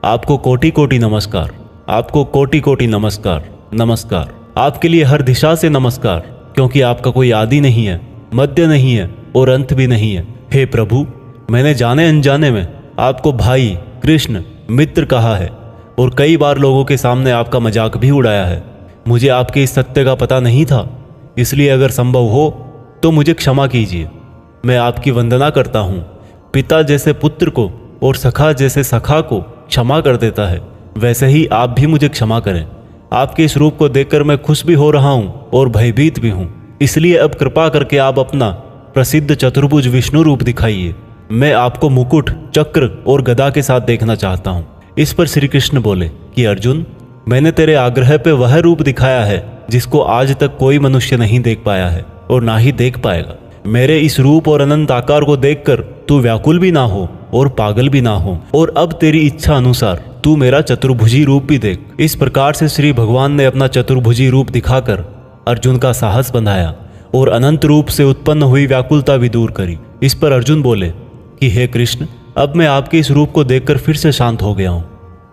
आपको कोटि कोटि नमस्कार, आपको कोटि कोटि नमस्कार, नमस्कार। आपके लिए हर दिशा से नमस्कार, क्योंकि आपका कोई आदि नहीं है, मध्य नहीं है और अंत भी नहीं है। हे प्रभु, मैंने जाने अनजाने में आपको भाई, कृष्ण, मित्र कहा है और कई बार लोगों के सामने आपका मजाक भी उड़ाया है। मुझे आपके इस सत्य का पता नहीं था, इसलिए अगर संभव हो तो मुझे क्षमा कीजिए। मैं आपकी वंदना करता हूँ। पिता जैसे पुत्र को और सखा जैसे सखा को क्षमा कर देता है, वैसे ही आप भी मुझे क्षमा करें। आपके इस रूप को देखकर मैं खुश भी हो रहा हूँ और भयभीत भी हूँ, इसलिए अब कृपा करके आप अपना प्रसिद्ध चतुर्भुज विष्णु रूप दिखाइए। मैं आपको मुकुट, चक्र और गदा के साथ देखना चाहता हूँ। इस पर श्री कृष्ण बोले कि अर्जुन, मैंने तेरे आग्रह पे वह रूप दिखाया है जिसको आज तक कोई मनुष्य नहीं देख पाया है और ना ही देख पाएगा। मेरे इस रूप और अनंत आकार को देखकर तू व्याकुल भी ना हो और पागल भी ना हो, और अब तेरी इच्छा अनुसार तू मेरा चतुर्भुजी रूप भी देख। इस प्रकार से श्री भगवान ने अपना चतुर्भुजी रूप दिखाकर अर्जुन का साहस बंधाया और अनंत रूप से उत्पन्न हुई व्याकुलता भी दूर करी। इस पर अर्जुन बोले कि हे कृष्ण, अब मैं आपके इस रूप को देखकर फिर से शांत हो गया हूँ।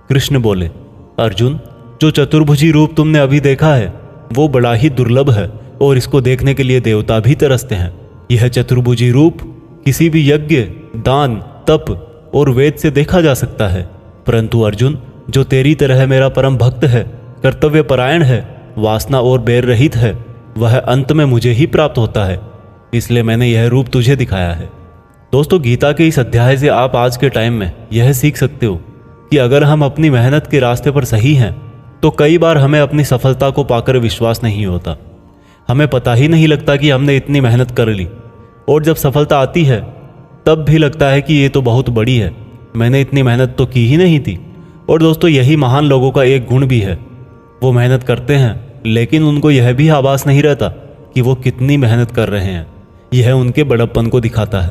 कृष्ण बोले, अर्जुन, जो चतुर्भुजी रूप तुमने अभी देखा है वो बड़ा ही दुर्लभ है और इसको देखने के लिए देवता भी तरसते हैं। यह चतुर्भुजी रूप किसी भी यज्ञ, दान, तप और वेद से देखा जा सकता है, परंतु अर्जुन, जो तेरी तरह मेरा परम भक्त है, कर्तव्य परायण है, वासना और बैर रहित है, वह अंत में मुझे ही प्राप्त होता है। इसलिए मैंने यह रूप तुझे दिखाया है। दोस्तों, गीता के इस अध्याय से आप आज के टाइम में यह सीख सकते हो कि अगर हम अपनी मेहनत के रास्ते पर सही हैं तो कई बार हमें अपनी सफलता को पाकर विश्वास नहीं होता। हमें पता ही नहीं लगता कि हमने इतनी मेहनत कर ली, और जब सफलता आती है तब भी लगता है कि ये तो बहुत बड़ी है, मैंने इतनी मेहनत तो की ही नहीं थी। और दोस्तों यही महान लोगों का एक गुण भी है, वो मेहनत करते हैं लेकिन उनको यह भी आभास नहीं रहता कि वो कितनी मेहनत कर रहे हैं। यह उनके बड़प्पन को दिखाता है।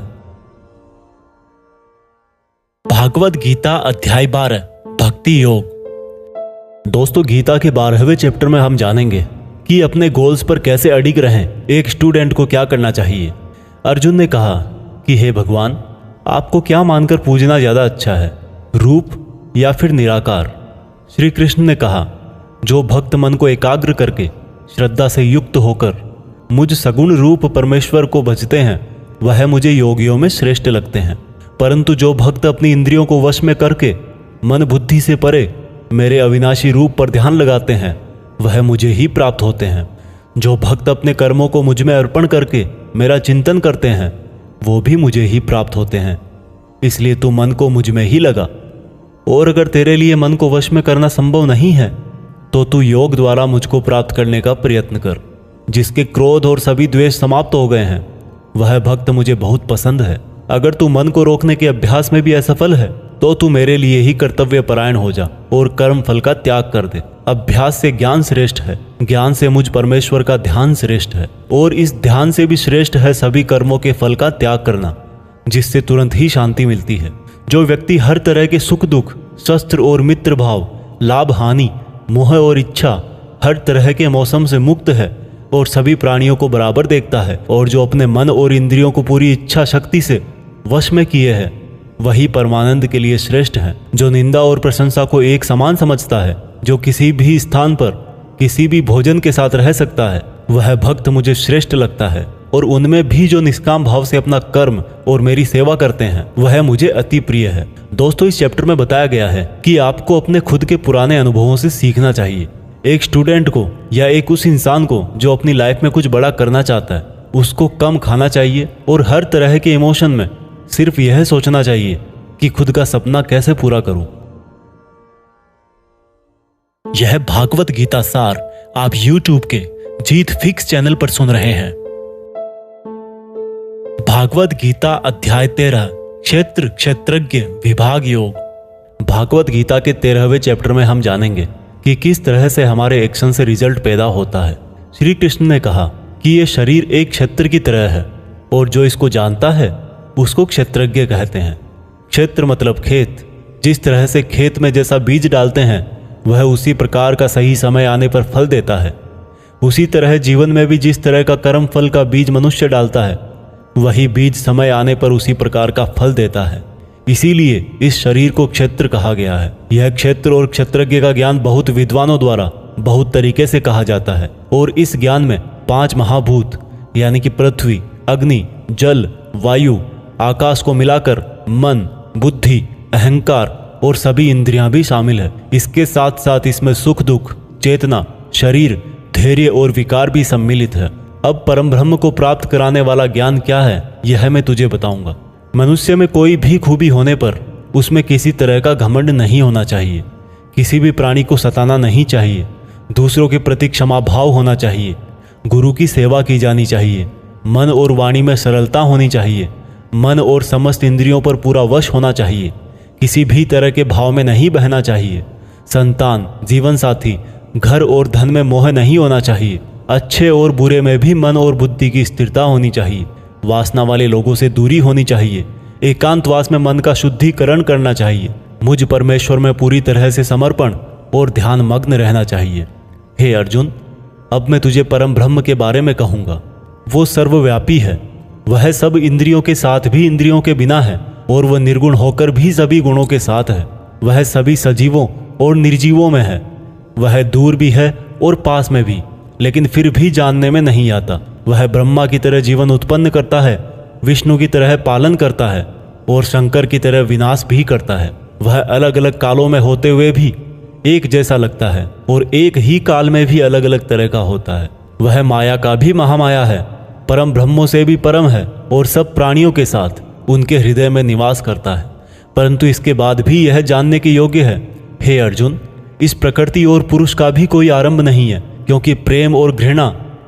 भागवत गीता अध्याय 12 भक्ति योग। दोस्तों गीता के 12वें चैप्टर में हम जानेंगे कि अपने गोल्स पर कैसे अडिग रहें, एक स्टूडेंट को क्या करना चाहिए। अर्जुन ने कहा कि हे भगवान, आपको क्या मानकर पूजना ज्यादा अच्छा है, रूप या फिर निराकार। श्री कृष्ण ने कहा, जो भक्त मन को एकाग्र करके श्रद्धा से युक्त होकर मुझ सगुण रूप परमेश्वर को भजते हैं, वह मुझे योगियों में श्रेष्ठ लगते हैं। परंतु जो भक्त अपनी इंद्रियों को वश में करके मन बुद्धि से परे मेरे अविनाशी रूप पर ध्यान लगाते हैं, वह मुझे ही प्राप्त होते हैं। जो भक्त अपने कर्मों को मुझ में अर्पण करके मेरा चिंतन करते हैं, वो भी मुझे ही प्राप्त होते हैं। इसलिए तू मन को मुझ में ही लगा, और अगर तेरे लिए मन को वश में करना संभव नहीं है तो तू योग द्वारा मुझको प्राप्त करने का प्रयत्न कर। जिसके क्रोध और सभी द्वेष समाप्त हो गए हैं, वह भक्त मुझे बहुत पसंद है। अगर तू मन को रोकने के अभ्यास में भी असफल है तो तू मेरे लिए ही कर्तव्य परायण हो जा और कर्म फल का त्याग कर दे। अभ्यास से ज्ञान श्रेष्ठ है, ज्ञान से मुझ परमेश्वर का ध्यान श्रेष्ठ है, और इस ध्यान से भी श्रेष्ठ है सभी कर्मों के फल का त्याग करना, जिससे तुरंत ही शांति मिलती है। जो व्यक्ति हर तरह के सुख दुख, शस्त्र और मित्र भाव, लाभ हानि, मोह और इच्छा, हर तरह के मौसम से मुक्त है और सभी प्राणियों को बराबर देखता है, और जो अपने मन और इंद्रियों को पूरी इच्छा शक्ति से वश में किए है, वही परमानंद के लिए श्रेष्ठ है। जो निंदा और प्रशंसा को एक समान समझता है, जो किसी भी स्थान पर किसी भी भोजन के साथ रह सकता है, वह भक्त मुझे श्रेष्ठ लगता है। और उनमें भी जो निष्काम भाव से अपना कर्म और मेरी सेवा करते हैं, वह मुझे अति प्रिय है। दोस्तों इस चैप्टर में बताया गया है कि आपको अपने खुद के पुराने अनुभवों से सीखना चाहिए। एक स्टूडेंट को या एक उस इंसान को जो अपनी लाइफ में कुछ बड़ा करना चाहता है, उसको कम खाना चाहिए और हर तरह के इमोशन में सिर्फ यह सोचना चाहिए कि खुद का सपना कैसे पूरा करूं। यह भागवत गीता सार आप YouTube के जीत फिक्स चैनल पर सुन रहे हैं। भागवत गीता अध्याय 13 क्षेत्र क्षेत्रज्ञ विभाग योग। भागवत गीता के 13वें चैप्टर में हम जानेंगे कि किस तरह से हमारे एक्शन से रिजल्ट पैदा होता है। श्री कृष्ण ने कहा कि यह शरीर एक क्षेत्र की तरह है, और जो इसको जानता है उसको क्षेत्रज्ञ कहते हैं। क्षेत्र मतलब खेत। जिस तरह से खेत में जैसा बीज डालते हैं, वह उसी प्रकार का सही समय आने पर फल देता है। उसी तरह जीवन में भी जिस तरह का कर्म फल का बीज मनुष्य डालता है, वही बीज समय आने पर उसी प्रकार का फल देता है। इसीलिए इस शरीर को क्षेत्र कहा गया है। यह क्षेत्र और क्षेत्रज्ञ का ज्ञान बहुत विद्वानों द्वारा बहुत तरीके से कहा जाता है, और इस ज्ञान में 5 महाभूत यानी कि पृथ्वी, अग्नि, जल, वायु, आकाश को मिलाकर मन, बुद्धि, अहंकार और सभी इंद्रियां भी शामिल है। इसके साथ साथ इसमें सुख दुख, चेतना, शरीर, धैर्य और विकार भी सम्मिलित है। अब परम ब्रह्म को प्राप्त कराने वाला ज्ञान क्या है, यह मैं तुझे बताऊंगा। मनुष्य में कोई भी खूबी होने पर उसमें किसी तरह का घमंड नहीं होना चाहिए। किसी भी प्राणी को सताना नहीं चाहिए। दूसरों के प्रति क्षमा भाव होना चाहिए। गुरु की सेवा की जानी चाहिए। मन और वाणी में सरलता होनी चाहिए। मन और समस्त इंद्रियों पर पूरा वश होना चाहिए। किसी भी तरह के भाव में नहीं बहना चाहिए। संतान, जीवन साथी, घर और धन में मोह नहीं होना चाहिए। अच्छे और बुरे में भी मन और बुद्धि की स्थिरता होनी चाहिए। वासना वाले लोगों से दूरी होनी चाहिए। एकांतवास में मन का शुद्धिकरण करना चाहिए। मुझ परमेश्वर में पूरी तरह से समर्पण और ध्यान मग्न रहना चाहिए। हे अर्जुन, अब मैं तुझे परम ब्रह्म के बारे में कहूँगा। वो सर्वव्यापी है। वह सब इंद्रियों के साथ भी इंद्रियों के बिना है, और वह निर्गुण होकर भी सभी गुणों के साथ है। वह सभी सजीवों और निर्जीवों में है। वह दूर भी है और पास में भी, लेकिन फिर भी जानने में नहीं आता। वह ब्रह्मा की तरह जीवन उत्पन्न करता है, विष्णु की तरह पालन करता है, और शंकर की तरह विनाश भी करता है। वह अलग अलग कालों में होते हुए भी एक जैसा लगता है, और एक ही काल में भी अलग अलग तरह का होता है। वह माया का भी महामाया है, परम ब्रह्मों से भी परम है, और सब प्राणियों के साथ उनके हृदय में निवास करता है। परंतु इसके बाद भी यह जानने के योग्य है, हे अर्जुन, इस प्रकृति और पुरुष का भी कोई आरंभ नहीं है, क्योंकि प्रेम और घृणा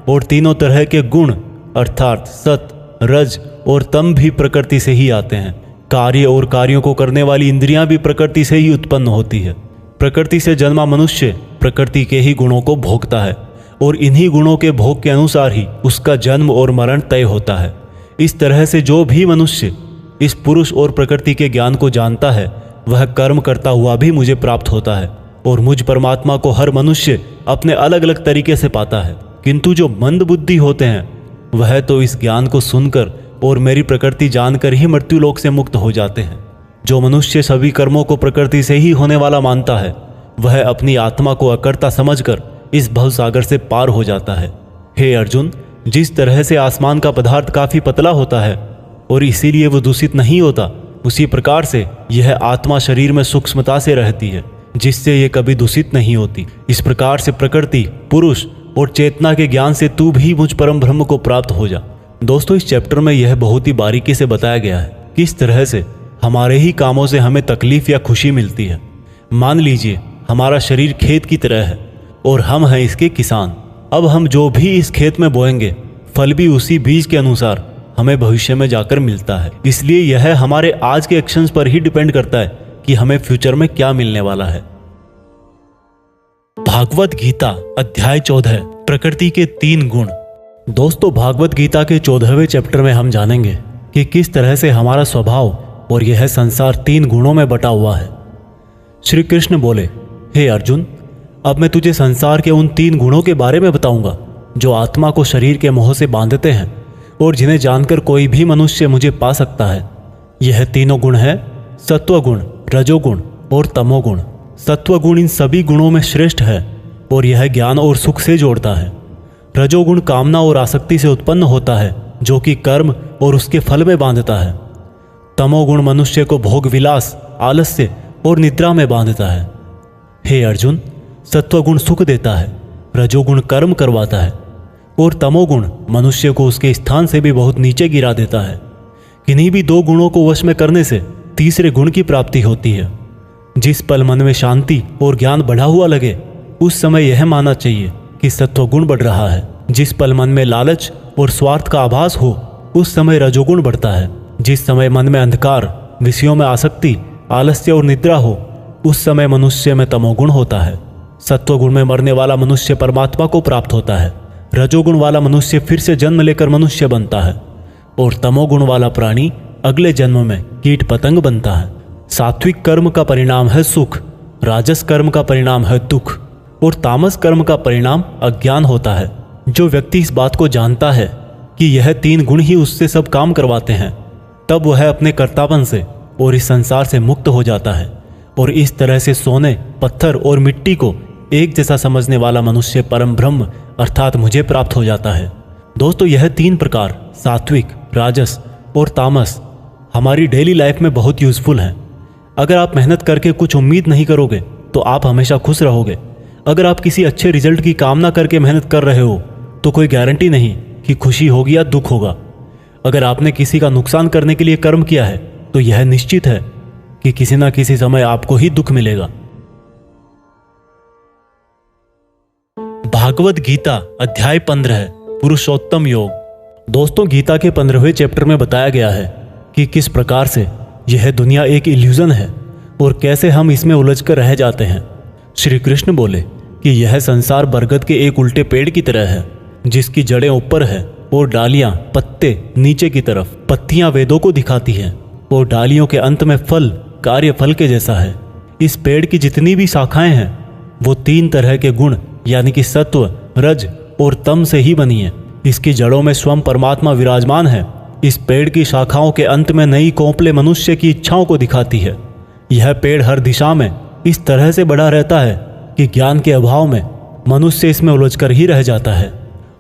और तीनों तरह के गुण अर्थात सत, रज और तम भी प्रकृति से ही आते हैं। कार्य और कार्यों को करने वाली इंद्रियां भी प्रकृति से ही उत्पन्न होती है। प्रकृति से जन्मा मनुष्य प्रकृति के ही गुणों को भोगता है और इन्हीं गुणों के भोग के अनुसार ही उसका जन्म और मरण तय होता है। इस तरह से जो भी मनुष्य इस पुरुष और प्रकृति के ज्ञान को जानता है वह कर्म करता हुआ भी मुझे प्राप्त होता है और मुझ परमात्मा को हर मनुष्य अपने अलग अलग तरीके से पाता है। किंतु जो मंद बुद्धि होते हैं वह तो इस ज्ञान को सुनकर और मेरी प्रकृति जानकर ही मृत्यु लोक से मुक्त हो जाते हैं। जो मनुष्य सभी कर्मों को प्रकृति से ही होने वाला मानता है वह अपनी आत्मा को अकर्ता समझकर इस भवसागर से पार हो जाता है। हे अर्जुन, जिस तरह से आसमान का पदार्थ काफी पतला होता है और इसीलिए वो दूषित नहीं होता, उसी प्रकार से यह आत्मा शरीर में सूक्ष्मता से रहती है जिससे ये कभी दूषित नहीं होती। इस प्रकार से प्रकृति, पुरुष और चेतना के ज्ञान से तू भी मुझ परम ब्रह्म को प्राप्त हो जा। दोस्तों, इस चैप्टर में यह बहुत ही बारीकी से बताया गया है कि किस तरह से हमारे ही कामों से हमें तकलीफ या खुशी मिलती है। मान लीजिए हमारा शरीर खेत की तरह है और हम हैं इसके किसान। अब हम जो भी इस खेत में बोएंगे फल भी उसी बीज के अनुसार हमें भविष्य में जाकर मिलता है। इसलिए यह हमारे आज के एक्शंस पर ही डिपेंड करता है कि हमें फ्यूचर में क्या मिलने वाला है। भागवत गीता अध्याय 14 प्रकृति के 3 गुण। दोस्तों, भागवत गीता के 14वें चैप्टर में हम जानेंगे कि किस तरह से हमारा स्वभाव और यह संसार 3 गुणों में बटा हुआ है। श्री कृष्ण बोले, हे अर्जुन, अब मैं तुझे संसार के उन 3 गुणों के बारे में बताऊंगा जो आत्मा को शरीर के मोह से बांधते हैं और जिन्हें जानकर कोई भी मनुष्य मुझे पा सकता है। यह तीनों गुण हैं सत्वगुण, रजोगुण और तमोगुण। सत्वगुण इन सभी गुणों में श्रेष्ठ है और यह ज्ञान और सुख से जोड़ता है। रजोगुण कामना और आसक्ति से उत्पन्न होता है जो कि कर्म और उसके फल में बांधता है। तमोगुण मनुष्य को भोग विलास, आलस्य और निद्रा में बांधता है। हे अर्जुन, सत्वगुण सुख देता है, रजोगुण कर्म करवाता है और तमोगुण मनुष्य को उसके स्थान से भी बहुत नीचे गिरा देता है। किन्हीं भी 2 गुणों को वश में करने से तीसरे गुण की प्राप्ति होती है। जिस पल मन में शांति और ज्ञान बढ़ा हुआ लगे उस समय यह मानना चाहिए कि सत्वगुण बढ़ रहा है। जिस पल मन में लालच और स्वार्थ का आभास हो उस समय रजोगुण बढ़ता है। जिस समय मन में अंधकार, विषयों में आसक्ति, आलस्य और निद्रा हो उस समय मनुष्य में तमोगुण होता है। सत्वगुण में मरने वाला मनुष्य परमात्मा को प्राप्त होता है। रजोगुण वाला मनुष्य फिर से जन्म लेकर मनुष्य बनता है और तमोगुण वाला प्राणी अगले जन्म में कीट पतंग बनता है। सात्विक कर्म का परिणाम है सुख, राजस कर्म का परिणाम है दुख और तामस कर्म का परिणाम अज्ञान होता है। जो व्यक्ति इस बात को जानता है कि यह 3 गुण ही उससे सब काम करवाते हैं, तब वह अपने कर्तापन से और इस संसार से मुक्त हो जाता है और इस तरह से सोने, पत्थर और मिट्टी को एक जैसा समझने वाला मनुष्य परम ब्रह्म अर्थात मुझे प्राप्त हो जाता है। दोस्तों, यह 3 प्रकार सात्विक, राजस और तामस हमारी डेली लाइफ में बहुत यूजफुल हैं। अगर आप मेहनत करके कुछ उम्मीद नहीं करोगे तो आप हमेशा खुश रहोगे। अगर आप किसी अच्छे रिजल्ट की कामना करके मेहनत कर रहे हो तो कोई गारंटी नहीं कि खुशी होगी या दुख होगा। अगर आपने किसी का नुकसान करने के लिए कर्म किया है तो यह निश्चित है कि किसी न किसी समय आपको ही दुख मिलेगा। भागवत गीता अध्याय 15 पुरुषोत्तम योग। दोस्तों, गीता के 15वें चैप्टर में बताया गया है कि किस प्रकार से यह दुनिया एक इल्यूजन है और कैसे हम इसमें उलझकर रह जाते हैं। श्री कृष्ण बोले कि यह संसार बरगद के एक उल्टे पेड़ की तरह है जिसकी जड़ें ऊपर है और डालियां, पत्ते नीचे की तरफ। पत्तियां वेदों को दिखाती हैं और डालियों के अंत में फल कार्य फल के जैसा है। इस पेड़ की जितनी भी शाखाएं हैं वो 3 तरह के गुण यानी कि सत्व, रज और तम से ही बनी है। इसकी जड़ों में स्वयं परमात्मा विराजमान है। इस पेड़ की शाखाओं के अंत में नई कोंपले मनुष्य की इच्छाओं को दिखाती है। यह पेड़ हर दिशा में इस तरह से बढ़ा रहता है कि ज्ञान के अभाव में मनुष्य इसमें उलझकर ही रह जाता है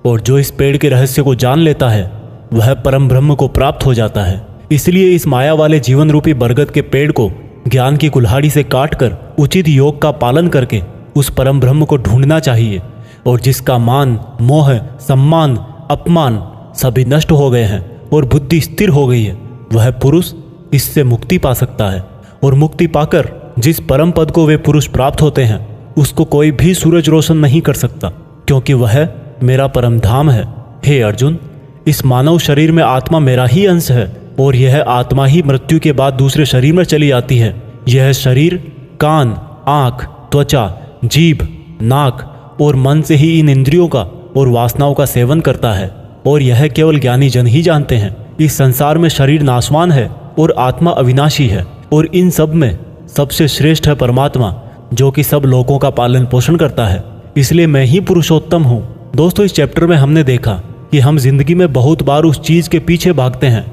और जो इस पेड़ के रहस्य को जान लेता है वह परम ब्रह्म को प्राप्त हो जाता है। इसलिए इस माया वाले जीवन रूपी बरगद के पेड़ को ज्ञान की कुल्हाड़ी से काटकर उचित योग का पालन करके उस परम ब्रह्म को ढूंढना चाहिए और जिसका मान, मोह, सम्मान, अपमान सभी नष्ट हो गए हैं और बुद्धि स्थिर हो गई है, वह पुरुष इससे मुक्ति पा सकता है। और मुक्ति पाकर जिस परम पद को वे पुरुष प्राप्त होते हैं उसको कोई भी सूरज रोशन नहीं कर सकता, क्योंकि वह मेरा परम धाम है। हे अर्जुन, इस मानव शरीर में आत्मा मेरा ही अंश है और यह आत्मा ही मृत्यु के बाद दूसरे शरीर में चली आती है। यह शरीर कान, आँख, त्वचा, जीभ, नाक और मन से ही इन इंद्रियों का और वासनाओं का सेवन करता है। और यह केवल ज्ञानी जन ही जानते हैं। इस संसार में शरीर नाशवान है और आत्मा अविनाशी है, और इन सब में सबसे श्रेष्ठ है परमात्मा, जो कि सब लोगों का पालन पोषण करता है। इसलिए मैं ही पुरुषोत्तम हूँ। दोस्तों, इस चैप्टर में हमने देखा कि हम जिंदगी में बहुत बार उस चीज़ के पीछे भागते हैं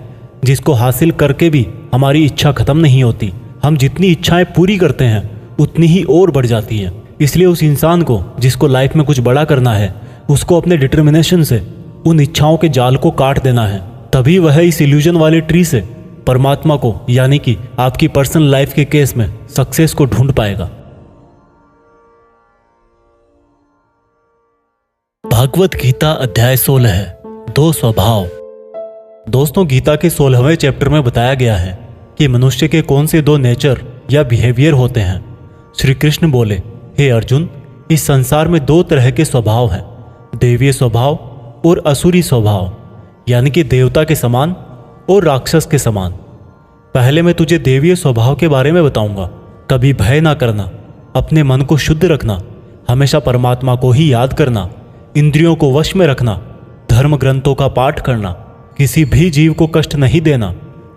जिसको हासिल करके भी हमारी इच्छा खत्म नहीं होती। हम जितनी इच्छाएं पूरी करते हैं उतनी ही और बढ़ जाती हैं। इसलिए उस इंसान को जिसको लाइफ में कुछ बड़ा करना है, उसको अपने डिटर्मिनेशन से उन इच्छाओं के जाल को काट देना है। तभी वह इस इल्यूजन वाले ट्री से परमात्मा को, यानी कि आपकी पर्सनल लाइफ के केस में सक्सेस को ढूंढ पाएगा। भागवत गीता अध्याय 16 है, 2 स्वभाव। दोस्तों, गीता के 16वें चैप्टर में बताया गया है कि मनुष्य के कौन से 2 नेचर या बिहेवियर होते हैं। श्री कृष्ण बोले, हे अर्जुन, इस संसार में 2 तरह के स्वभाव हैं, देवीय स्वभाव और असुरी स्वभाव, यानी कि देवता के समान और राक्षस के समान। पहले मैं तुझे देवीय स्वभाव के बारे में बताऊंगा। कभी भय ना करना, अपने मन को शुद्ध रखना, हमेशा परमात्मा को ही याद करना, इंद्रियों को वश में रखना, धर्म ग्रंथों का पाठ करना, किसी भी जीव को कष्ट नहीं देना,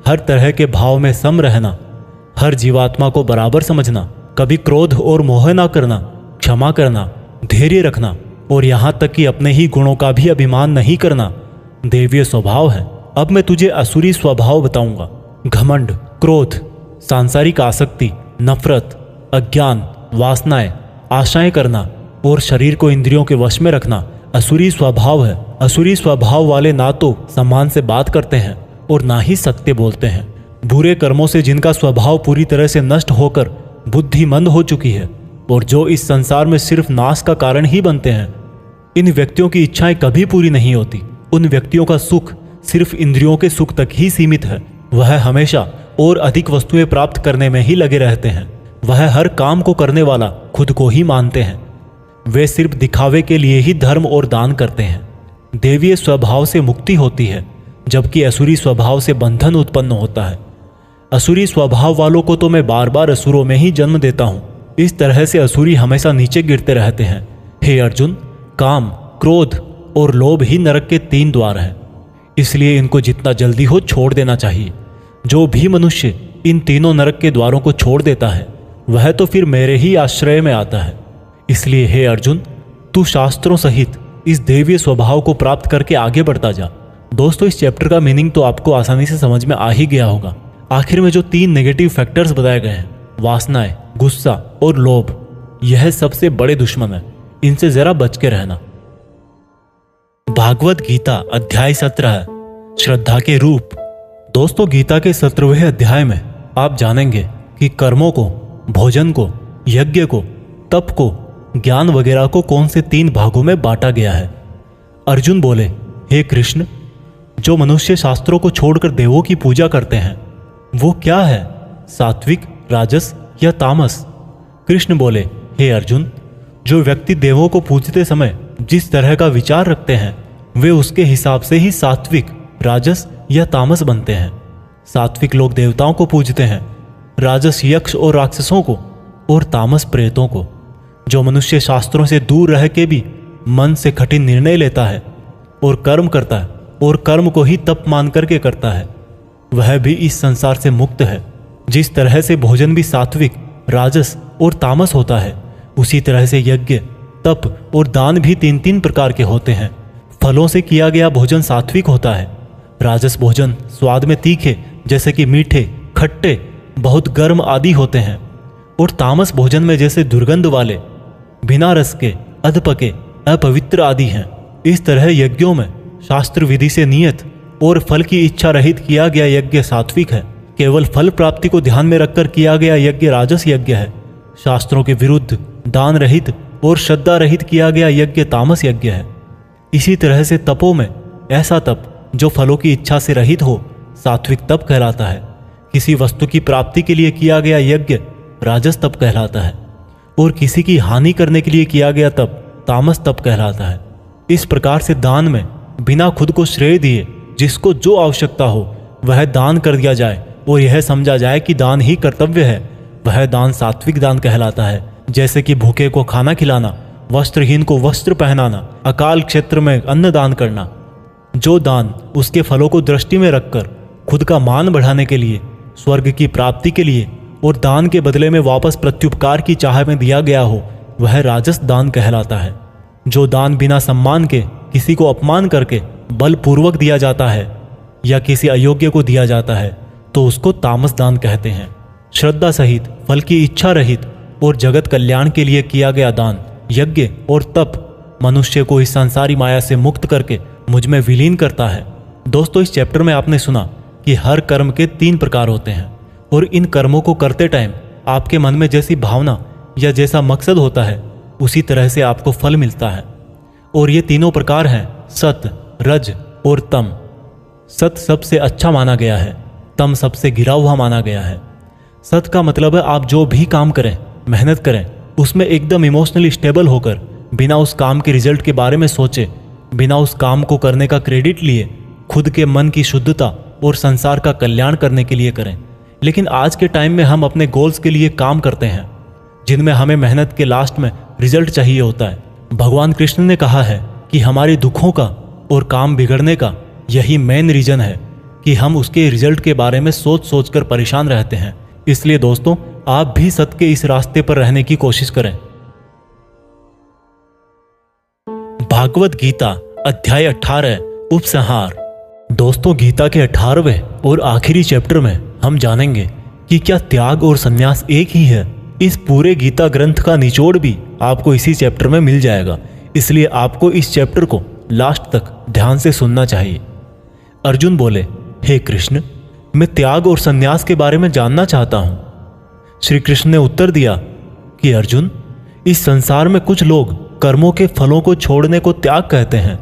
हर तरह के भाव में सम रहना, हर जीवात्मा को बराबर समझना, कभी क्रोध और मोह ना करना, क्षमा करना, धैर्य रखना, और यहाँ तक कि अपने ही गुणों का भी अभिमान नहीं करना देवीय स्वभाव है। अब मैं तुझे असुरी स्वभाव बताऊंगा। घमंड, क्रोध, सांसारिक आसक्ति, नफरत, अज्ञान, वासनाएं, आशाएं करना और शरीर को इंद्रियों के वश में रखना असुरी स्वभाव है। असुरी स्वभाव वाले ना तो सम्मान से बात करते हैं और ना ही सत्य बोलते हैं। बुरे कर्मों से जिनका स्वभाव पूरी तरह से नष्ट होकर बुद्धि मंद हो चुकी है और जो इस संसार में सिर्फ नाश का कारण ही बनते हैं, इन व्यक्तियों की इच्छाएं कभी पूरी नहीं होती। उन व्यक्तियों का सुख सिर्फ इंद्रियों के सुख तक ही सीमित है। वह हमेशा और अधिक वस्तुएं प्राप्त करने में ही लगे रहते हैं। वह हर काम को करने वाला खुद को ही मानते हैं। वे सिर्फ दिखावे के लिए ही धर्म और दान करते हैं। देवीय स्वभाव से मुक्ति होती है, जबकि असुरी स्वभाव से बंधन उत्पन्न होता है। असुरी स्वभाव वालों को तो मैं बार बार असुरों में ही जन्म देता हूँ। इस तरह से असुरी हमेशा नीचे गिरते रहते हैं। हे अर्जुन, काम, क्रोध और लोभ ही नरक के 3 द्वार हैं। इसलिए इनको जितना जल्दी हो छोड़ देना चाहिए। जो भी मनुष्य इन तीनों नरक के द्वारों को छोड़ देता है, वह तो फिर मेरे ही आश्रय में आता है। इसलिए हे अर्जुन, तू शास्त्रों सहित इस देवीय स्वभाव को प्राप्त करके आगे बढ़ता जा। दोस्तों, इस चैप्टर का मीनिंग तो आपको आसानी से समझ में आ ही गया होगा। आखिर में जो 3 नेगेटिव फैक्टर्स बताए गए हैं, वासनाएं, गुस्सा और लोभ, यह सबसे बड़े दुश्मन है। इनसे जरा बच के रहना। भागवत गीता अध्याय 17, श्रद्धा के रूप। दोस्तों, गीता के 17वें अध्याय में आप जानेंगे कि कर्मों को, भोजन को, यज्ञ को, तप को, ज्ञान वगैरह को कौन से 3 भागों में बांटा गया है। अर्जुन बोले, हे कृष्ण, जो मनुष्य शास्त्रों को छोड़कर देवों की पूजा करते हैं, वो क्या है, सात्विक, राजस या तामस? कृष्ण बोले, हे अर्जुन, जो व्यक्ति देवों को पूजते समय जिस तरह का विचार रखते हैं, वे उसके हिसाब से ही सात्विक, राजस या तामस बनते हैं। सात्विक लोग देवताओं को पूजते हैं, राजस यक्ष और राक्षसों को, और तामस प्रेतों को। जो मनुष्य शास्त्रों से दूर रह के भी मन से कठिन निर्णय लेता है और कर्म करता है और कर्म को ही तप मान करके करता है, वह भी इस संसार से मुक्त है। जिस तरह से भोजन भी सात्विक, राजस और तामस होता है, उसी तरह से यज्ञ, तप और दान भी 3-3 प्रकार के होते हैं। फलों से किया गया भोजन सात्विक होता है। राजस भोजन स्वाद में तीखे, जैसे कि मीठे, खट्टे, बहुत गर्म आदि होते हैं। और तामस भोजन में जैसे दुर्गंध वाले, बिना रस के, अधपके, अपवित्र आदि हैं। इस तरह यज्ञों में शास्त्र विधि से नियत और फल की इच्छा रहित किया गया यज्ञ सात्विक है। केवल फल प्राप्ति को ध्यान में रखकर किया गया यज्ञ राजस यज्ञ है। शास्त्रों के विरुद्ध, दान रहित और श्रद्धा रहित किया गया यज्ञ तामस यज्ञ है। इसी तरह से तपों में ऐसा तप जो फलों की इच्छा से रहित हो, सात्विक तप कहलाता है। किसी वस्तु की प्राप्ति के लिए किया गया यज्ञ राजस तप कहलाता है, और किसी की हानि करने के लिए किया गया तप तामस तप कहलाता है। इस प्रकार से दान में बिना खुद को श्रेय दिए जिसको जो आवश्यकता हो वह दान कर दिया जाए और यह समझा जाए कि दान ही कर्तव्य है, वह दान सात्विक दान कहलाता है। जैसे कि भूखे को खाना खिलाना, वस्त्रहीन को वस्त्र पहनाना, अकाल क्षेत्र में अन्न दान करना। जो दान उसके फलों को दृष्टि में रखकर खुद का मान बढ़ाने के लिए, स्वर्ग की प्राप्ति के लिए और दान के बदले में वापस प्रत्युपकार की चाह में दिया गया हो, वह राजस दान कहलाता है। जो दान बिना सम्मान के किसी को अपमान करके बलपूर्वक दिया जाता है या किसी अयोग्य को दिया जाता है तो उसको तामस दान कहते हैं। श्रद्धा सहित, फल की इच्छा रहित और जगत कल्याण के लिए किया गया दान, यज्ञ और तप मनुष्य को इस संसारी माया से मुक्त करके मुझ में विलीन करता है। दोस्तों, इस चैप्टर में आपने सुना कि हर कर्म के 3 प्रकार होते हैं और इन कर्मों को करते टाइम आपके मन में जैसी भावना या जैसा मकसद होता है उसी तरह से आपको फल मिलता है। और ये तीनों प्रकार हैं सत, रज और तम। सत सबसे अच्छा माना गया है, तम सबसे गिरा हुआ माना गया है। सत का मतलब है आप जो भी काम करें, मेहनत करें, उसमें एकदम इमोशनली स्टेबल होकर, बिना उस काम के रिजल्ट के बारे में सोचे, बिना उस काम को करने का क्रेडिट लिए, खुद के मन की शुद्धता और संसार का कल्याण करने के लिए करें। लेकिन आज के टाइम में हम अपने गोल्स के लिए काम करते हैं जिनमें हमें मेहनत के लास्ट में रिजल्ट चाहिए होता है। भगवान कृष्ण ने कहा है कि हमारे दुखों का और काम बिगड़ने का यही मेन रीजन है कि हम उसके रिजल्ट के बारे में सोच सोच कर परेशान रहते हैं। इसलिए दोस्तों, आप भी सत्य के इस रास्ते पर रहने की कोशिश करें। भागवत गीता अध्याय 18 उपसंहार। दोस्तों, गीता के 18वें और आखिरी चैप्टर में हम जानेंगे कि क्या त्याग और संन्यास एक ही है। इस पूरे गीता ग्रंथ का निचोड़ भी आपको इसी चैप्टर में मिल जाएगा, इसलिए आपको इस चैप्टर को लास्ट तक ध्यान से सुनना चाहिए। अर्जुन बोले, हे कृष्ण, मैं त्याग और संन्यास के बारे में जानना चाहता हूं। श्री कृष्ण ने उत्तर दिया कि अर्जुन, इस संसार में कुछ लोग कर्मों के फलों को छोड़ने को त्याग कहते हैं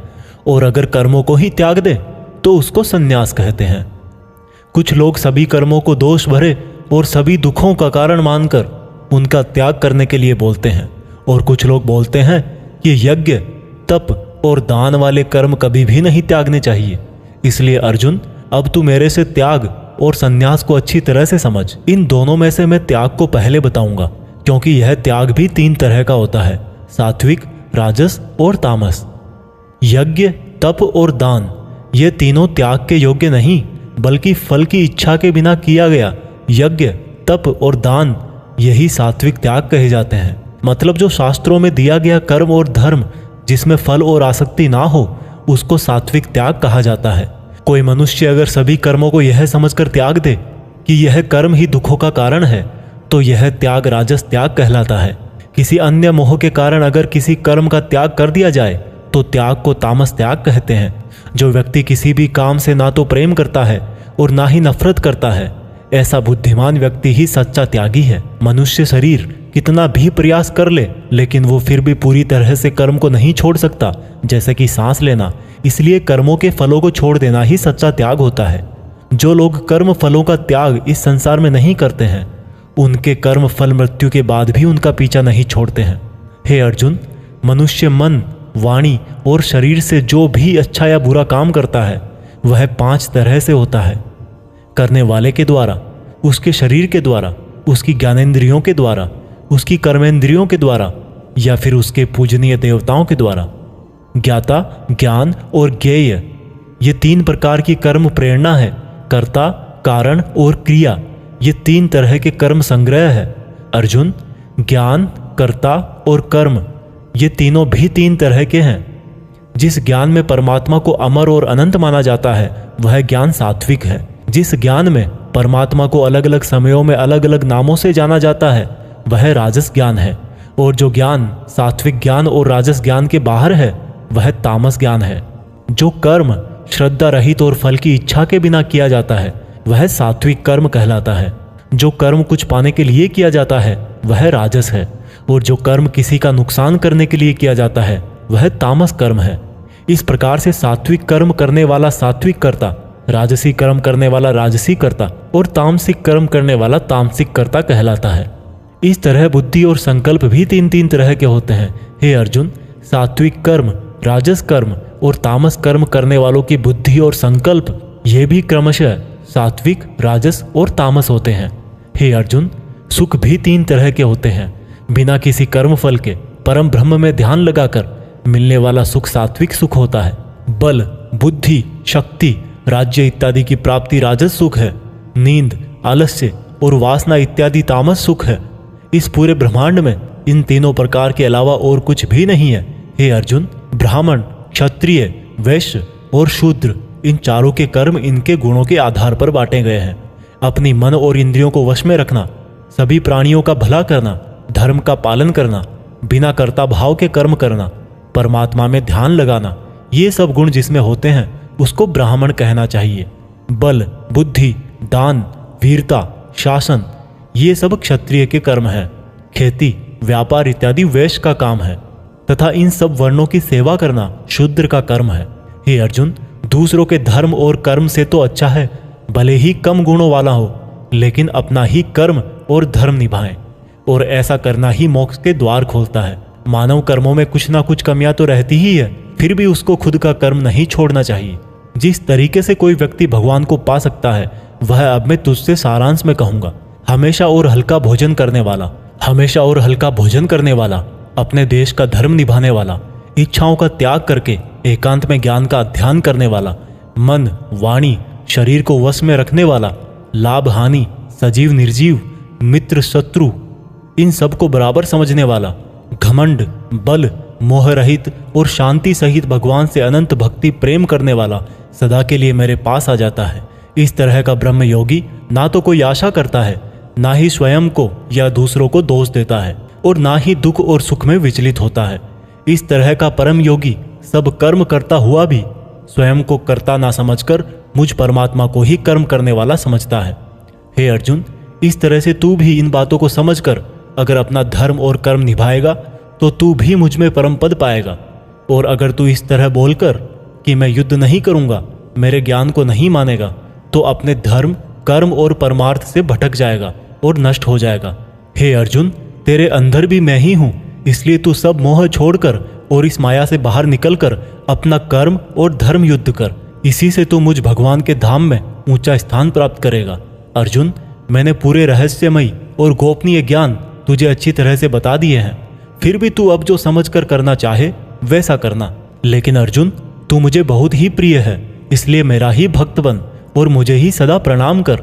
और अगर कर्मों को ही त्याग दे तो उसको संन्यास कहते हैं। कुछ लोग सभी कर्मों को दोष भरे और सभी दुखों का कारण मानकर उनका त्याग करने के लिए बोलते हैं और कुछ लोग बोलते हैं कि यज्ञ, तप और दान वाले कर्म कभी भी नहीं त्यागने चाहिए। इसलिए अर्जुन, अब तू मेरे से त्याग और संन्यास को अच्छी तरह से समझ। इन दोनों में से मैं त्याग को पहले बताऊंगा क्योंकि यह त्याग भी 3 तरह का होता है, सात्विक, राजस और तामस। यज्ञ, तप और दान ये तीनों त्याग के योग्य नहीं बल्कि फल की इच्छा के बिना किया गया यज्ञ, तप और दान यही सात्विक त्याग कहे जाते हैं। मतलब जो शास्त्रों में दिया गया कर्म और धर्म जिसमें फल और आसक्ति ना हो उसको सात्विक त्याग कहा जाता है। कोई मनुष्य अगर सभी कर्मों को यह समझकर त्याग दे कि यह कर्म ही दुखों का कारण है तो यह त्याग राजस त्याग कहलाता है। किसी अन्य मोह के कारण अगर किसी कर्म का त्याग कर दिया जाए तो त्याग को तामस त्याग कहते हैं। जो व्यक्ति किसी भी काम से ना तो प्रेम करता है और ना ही नफरत करता है, ऐसा बुद्धिमान व्यक्ति ही सच्चा त्यागी है। मनुष्य शरीर कितना भी प्रयास कर ले लेकिन वो फिर भी पूरी तरह से कर्म को नहीं छोड़ सकता, जैसे कि सांस लेना। इसलिए कर्मों के फलों को छोड़ देना ही सच्चा त्याग होता है। जो लोग कर्म फलों का त्याग इस संसार में नहीं करते हैं उनके कर्म फल मृत्यु के बाद भी उनका पीछा नहीं छोड़ते हैं। हे अर्जुन, मनुष्य मन, वाणी और शरीर से जो भी अच्छा या बुरा काम करता है वह 5 तरह से होता है। करने वाले के द्वारा, उसके शरीर के द्वारा, उसकी ज्ञानेंद्रियों के द्वारा, उसकी कर्मेंद्रियों के द्वारा या फिर उसके पूजनीय देवताओं के द्वारा। ज्ञाता, ज्ञान और ज्ञेय ये 3 प्रकार की कर्म प्रेरणा है। कर्ता, कारण और क्रिया ये 3 तरह के कर्म संग्रह है। अर्जुन, ज्ञान, कर्ता और कर्म ये तीनों भी 3 तरह के हैं। जिस ज्ञान में परमात्मा को अमर और अनंत माना जाता है वह ज्ञान सात्विक है। जिस ज्ञान में परमात्मा को अलग अलग समयों में अलग अलग नामों से जाना जाता है वह राजस ज्ञान है। और जो ज्ञान सात्विक ज्ञान और राजस ज्ञान के बाहर है वह तामस ज्ञान है। जो कर्म श्रद्धा रहित और फल की इच्छा के बिना किया जाता है वह सात्विक कर्म कहलाता है। जो कर्म कुछ पाने के लिए किया जाता है वह राजस है और जो कर्म किसी का नुकसान करने के लिए किया जाता है वह तामस कर्म है। इस प्रकार से सात्विक कर्म करने वाला सात्विक कर्ता, राजसी कर्म करने वाला राजसी कर्ता और तामसिक कर्म करने वाला तामसिक कर्ता कहलाता है। इस तरह बुद्धि और संकल्प भी 3 तरह के होते हैं। हे अर्जुन, सात्विक कर्म, राजस कर्म और तामस कर्म करने वालों की बुद्धि और संकल्प ये भी क्रमशः सात्विक, राजस और तामस होते हैं। हे अर्जुन, सुख भी 3 तरह के होते हैं। बिना किसी कर्म फल के परम ब्रह्म में ध्यान लगाकर मिलने वाला सुख सात्विक सुख होता है। बल, बुद्धि, शक्ति, राज्य इत्यादि की प्राप्ति राजस सुख है। नींद, आलस्य और वासना इत्यादि तामस सुख है। इस पूरे ब्रह्मांड में इन तीनों प्रकार के अलावा और कुछ भी नहीं है। हे अर्जुन, ब्राह्मण, क्षत्रिय, वैश्य और शूद्र, इन चारों के कर्म इनके गुणों के आधार पर बांटे गए हैं। अपनी मन और इंद्रियों को वश में रखना, सभी प्राणियों का भला करना, धर्म का पालन करना, बिना कर्ता भाव के कर्म करना, परमात्मा में ध्यान लगाना, ये सब गुण जिसमें होते हैं उसको ब्राह्मण कहना चाहिए। बल, बुद्धि, दान, वीरता, शासन, ये सब क्षत्रिय के कर्म हैं। खेती, व्यापार इत्यादि वैश्य का काम है तथा इन सब वर्णों की सेवा करना शूद्र का कर्म है। हे अर्जुन, दूसरों के धर्म और कर्म से तो अच्छा है भले ही कम गुणों वाला हो, लेकिन अपना ही कर्म और धर्म निभाएं, और ऐसा करना ही मोक्ष के द्वार खोलता है। मानव कर्मों में कुछ ना कुछ कमियां तो रहती ही है, फिर भी उसको खुद का कर्म नहीं छोड़ना चाहिए। जिस तरीके से कोई व्यक्ति भगवान को पा सकता है वह अब मैं तुझसे सारांश में कहूंगा। हमेशा और हल्का भोजन करने वाला, हमेशा और हल्का भोजन करने वाला, अपने देश का धर्म निभाने वाला, इच्छाओं का त्याग करके एकांत में ज्ञान का अध्ययन करने वाला, मन, वाणी, शरीर को वश में रखने वाला, लाभ हानि, सजीव निर्जीव, मित्र शत्रु, इन सब को बराबर समझने वाला, घमंड, बल, मोह रहित और शांति सहित भगवान से अनंत भक्ति प्रेम करने वाला सदा के लिए मेरे पास आ जाता है। इस तरह का ब्रह्म योगी ना तो कोई आशा करता है, ना ही स्वयं को या दूसरों को दोष देता है, और ना ही दुख और सुख में विचलित होता है। इस तरह का परम योगी सब कर्म करता हुआ भी स्वयं को कर्ता ना समझकर मुझ परमात्मा को ही कर्म करने वाला समझता है। हे अर्जुन, इस तरह से तू भी इन बातों को समझकर अगर अपना धर्म और कर्म निभाएगा तो तू भी मुझ में परम पद पाएगा। और अगर तू इस तरह बोलकर कि मैं युद्ध नहीं करूंगा, मेरे ज्ञान को नहीं मानेगा, तो अपने धर्म, कर्म और परमार्थ से भटक जाएगा और नष्ट हो जाएगा। हे अर्जुन, तेरे अंदर भी मैं ही हूं, इसलिए तू सब मोह छोड़कर और इस माया से बाहर निकलकर अपना कर्म और धर्म युद्ध कर। इसी से तू मुझ भगवान के धाम में ऊंचा स्थान प्राप्त करेगा। अर्जुन, मैंने पूरे रहस्यमयी और गोपनीय ज्ञान तुझे अच्छी तरह से बता दिए हैं, फिर भी तू अब जो समझकर करना चाहे वैसा करना। लेकिन अर्जुन, तू मुझे बहुत ही प्रिय है, इसलिए मेरा ही भक्त बन और मुझे ही सदा प्रणाम कर।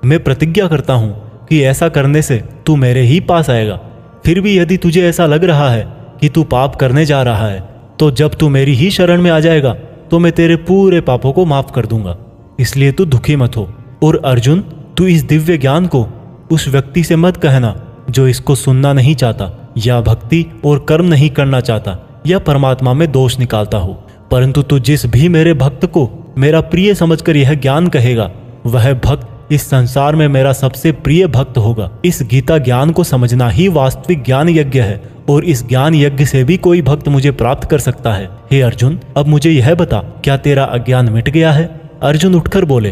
मैं प्रतिज्ञा करता हूँ कि ऐसा करने से तू मेरे ही पास आएगा। फिर भी यदि तुझे ऐसा लग रहा है कि तू पाप करने जा रहा है, तो जब तू मेरी ही शरण में आ जाएगा तो मैं तेरे पूरे पापों को माफ कर दूंगा। इसलिए तू दुखी मत हो। और अर्जुन, तू इस दिव्य ज्ञान को उस व्यक्ति से मत कहना जो इसको सुनना नहीं चाहता, या भक्ति और कर्म नहीं करना चाहता, या परमात्मा में दोष निकालता हो। परंतु तू जिस भी मेरे भक्त को मेरा प्रिय समझकर यह ज्ञान कहेगा, वह भक्त इस संसार में मेरा सबसे प्रिय भक्त होगा। इस गीता ज्ञान को समझना ही वास्तविक ज्ञान यज्ञ है, और इस ज्ञान यज्ञ से भी कोई भक्त मुझे प्राप्त कर सकता है। हे अर्जुन, अब मुझे यह बता, क्या तेरा अज्ञान मिट गया है? अर्जुन उठकर बोले,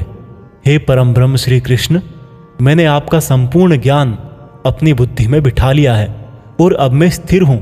हे परम ब्रह्म श्री कृष्ण, मैंने आपका संपूर्ण ज्ञान अपनी बुद्धि में बिठा लिया है और अब मैं स्थिर हूँ,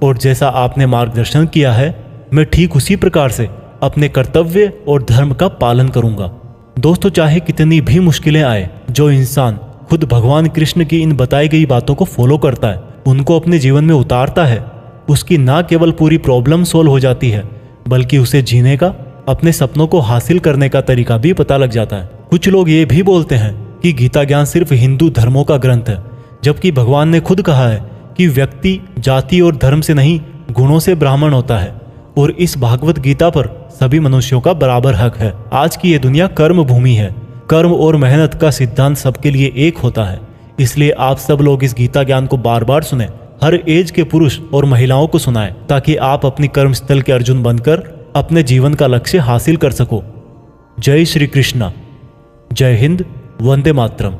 और जैसा आपने मार्गदर्शन किया है मैं ठीक उसी प्रकार से अपने कर्तव्य और धर्म का पालन करूँगा। दोस्तों, चाहे कितनी भी मुश्किलें आए, जो इंसान खुद भगवान कृष्ण की इन बताई गई बातों को फॉलो करता है, उनको अपने जीवन में उतारता है, उसकी ना केवल पूरी प्रॉब्लम सोल्व हो जाती है, बल्कि उसे जीने का, अपने सपनों को हासिल करने का तरीका भी पता लग जाता है। कुछ लोग ये भी बोलते हैं कि गीता ज्ञान सिर्फ हिंदू धर्मों का ग्रंथ है, जबकि भगवान ने खुद कहा है कि व्यक्ति जाति और धर्म से नहीं, गुणों से ब्राह्मण होता है, और इस भागवत गीता पर सभी मनुष्यों का बराबर हक है। आज की ये दुनिया कर्म भूमि है। कर्म और मेहनत का सिद्धांत सबके लिए एक होता है। इसलिए आप सब लोग इस गीता ज्ञान को बार बार सुने, हर एज के पुरुष और महिलाओं को सुनाएं, ताकि आप अपनी कर्म स्थल के अर्जुन बनकर अपने जीवन का लक्ष्य हासिल कर सको। जय श्री कृष्णा। जय हिंद। वंदे मातरम।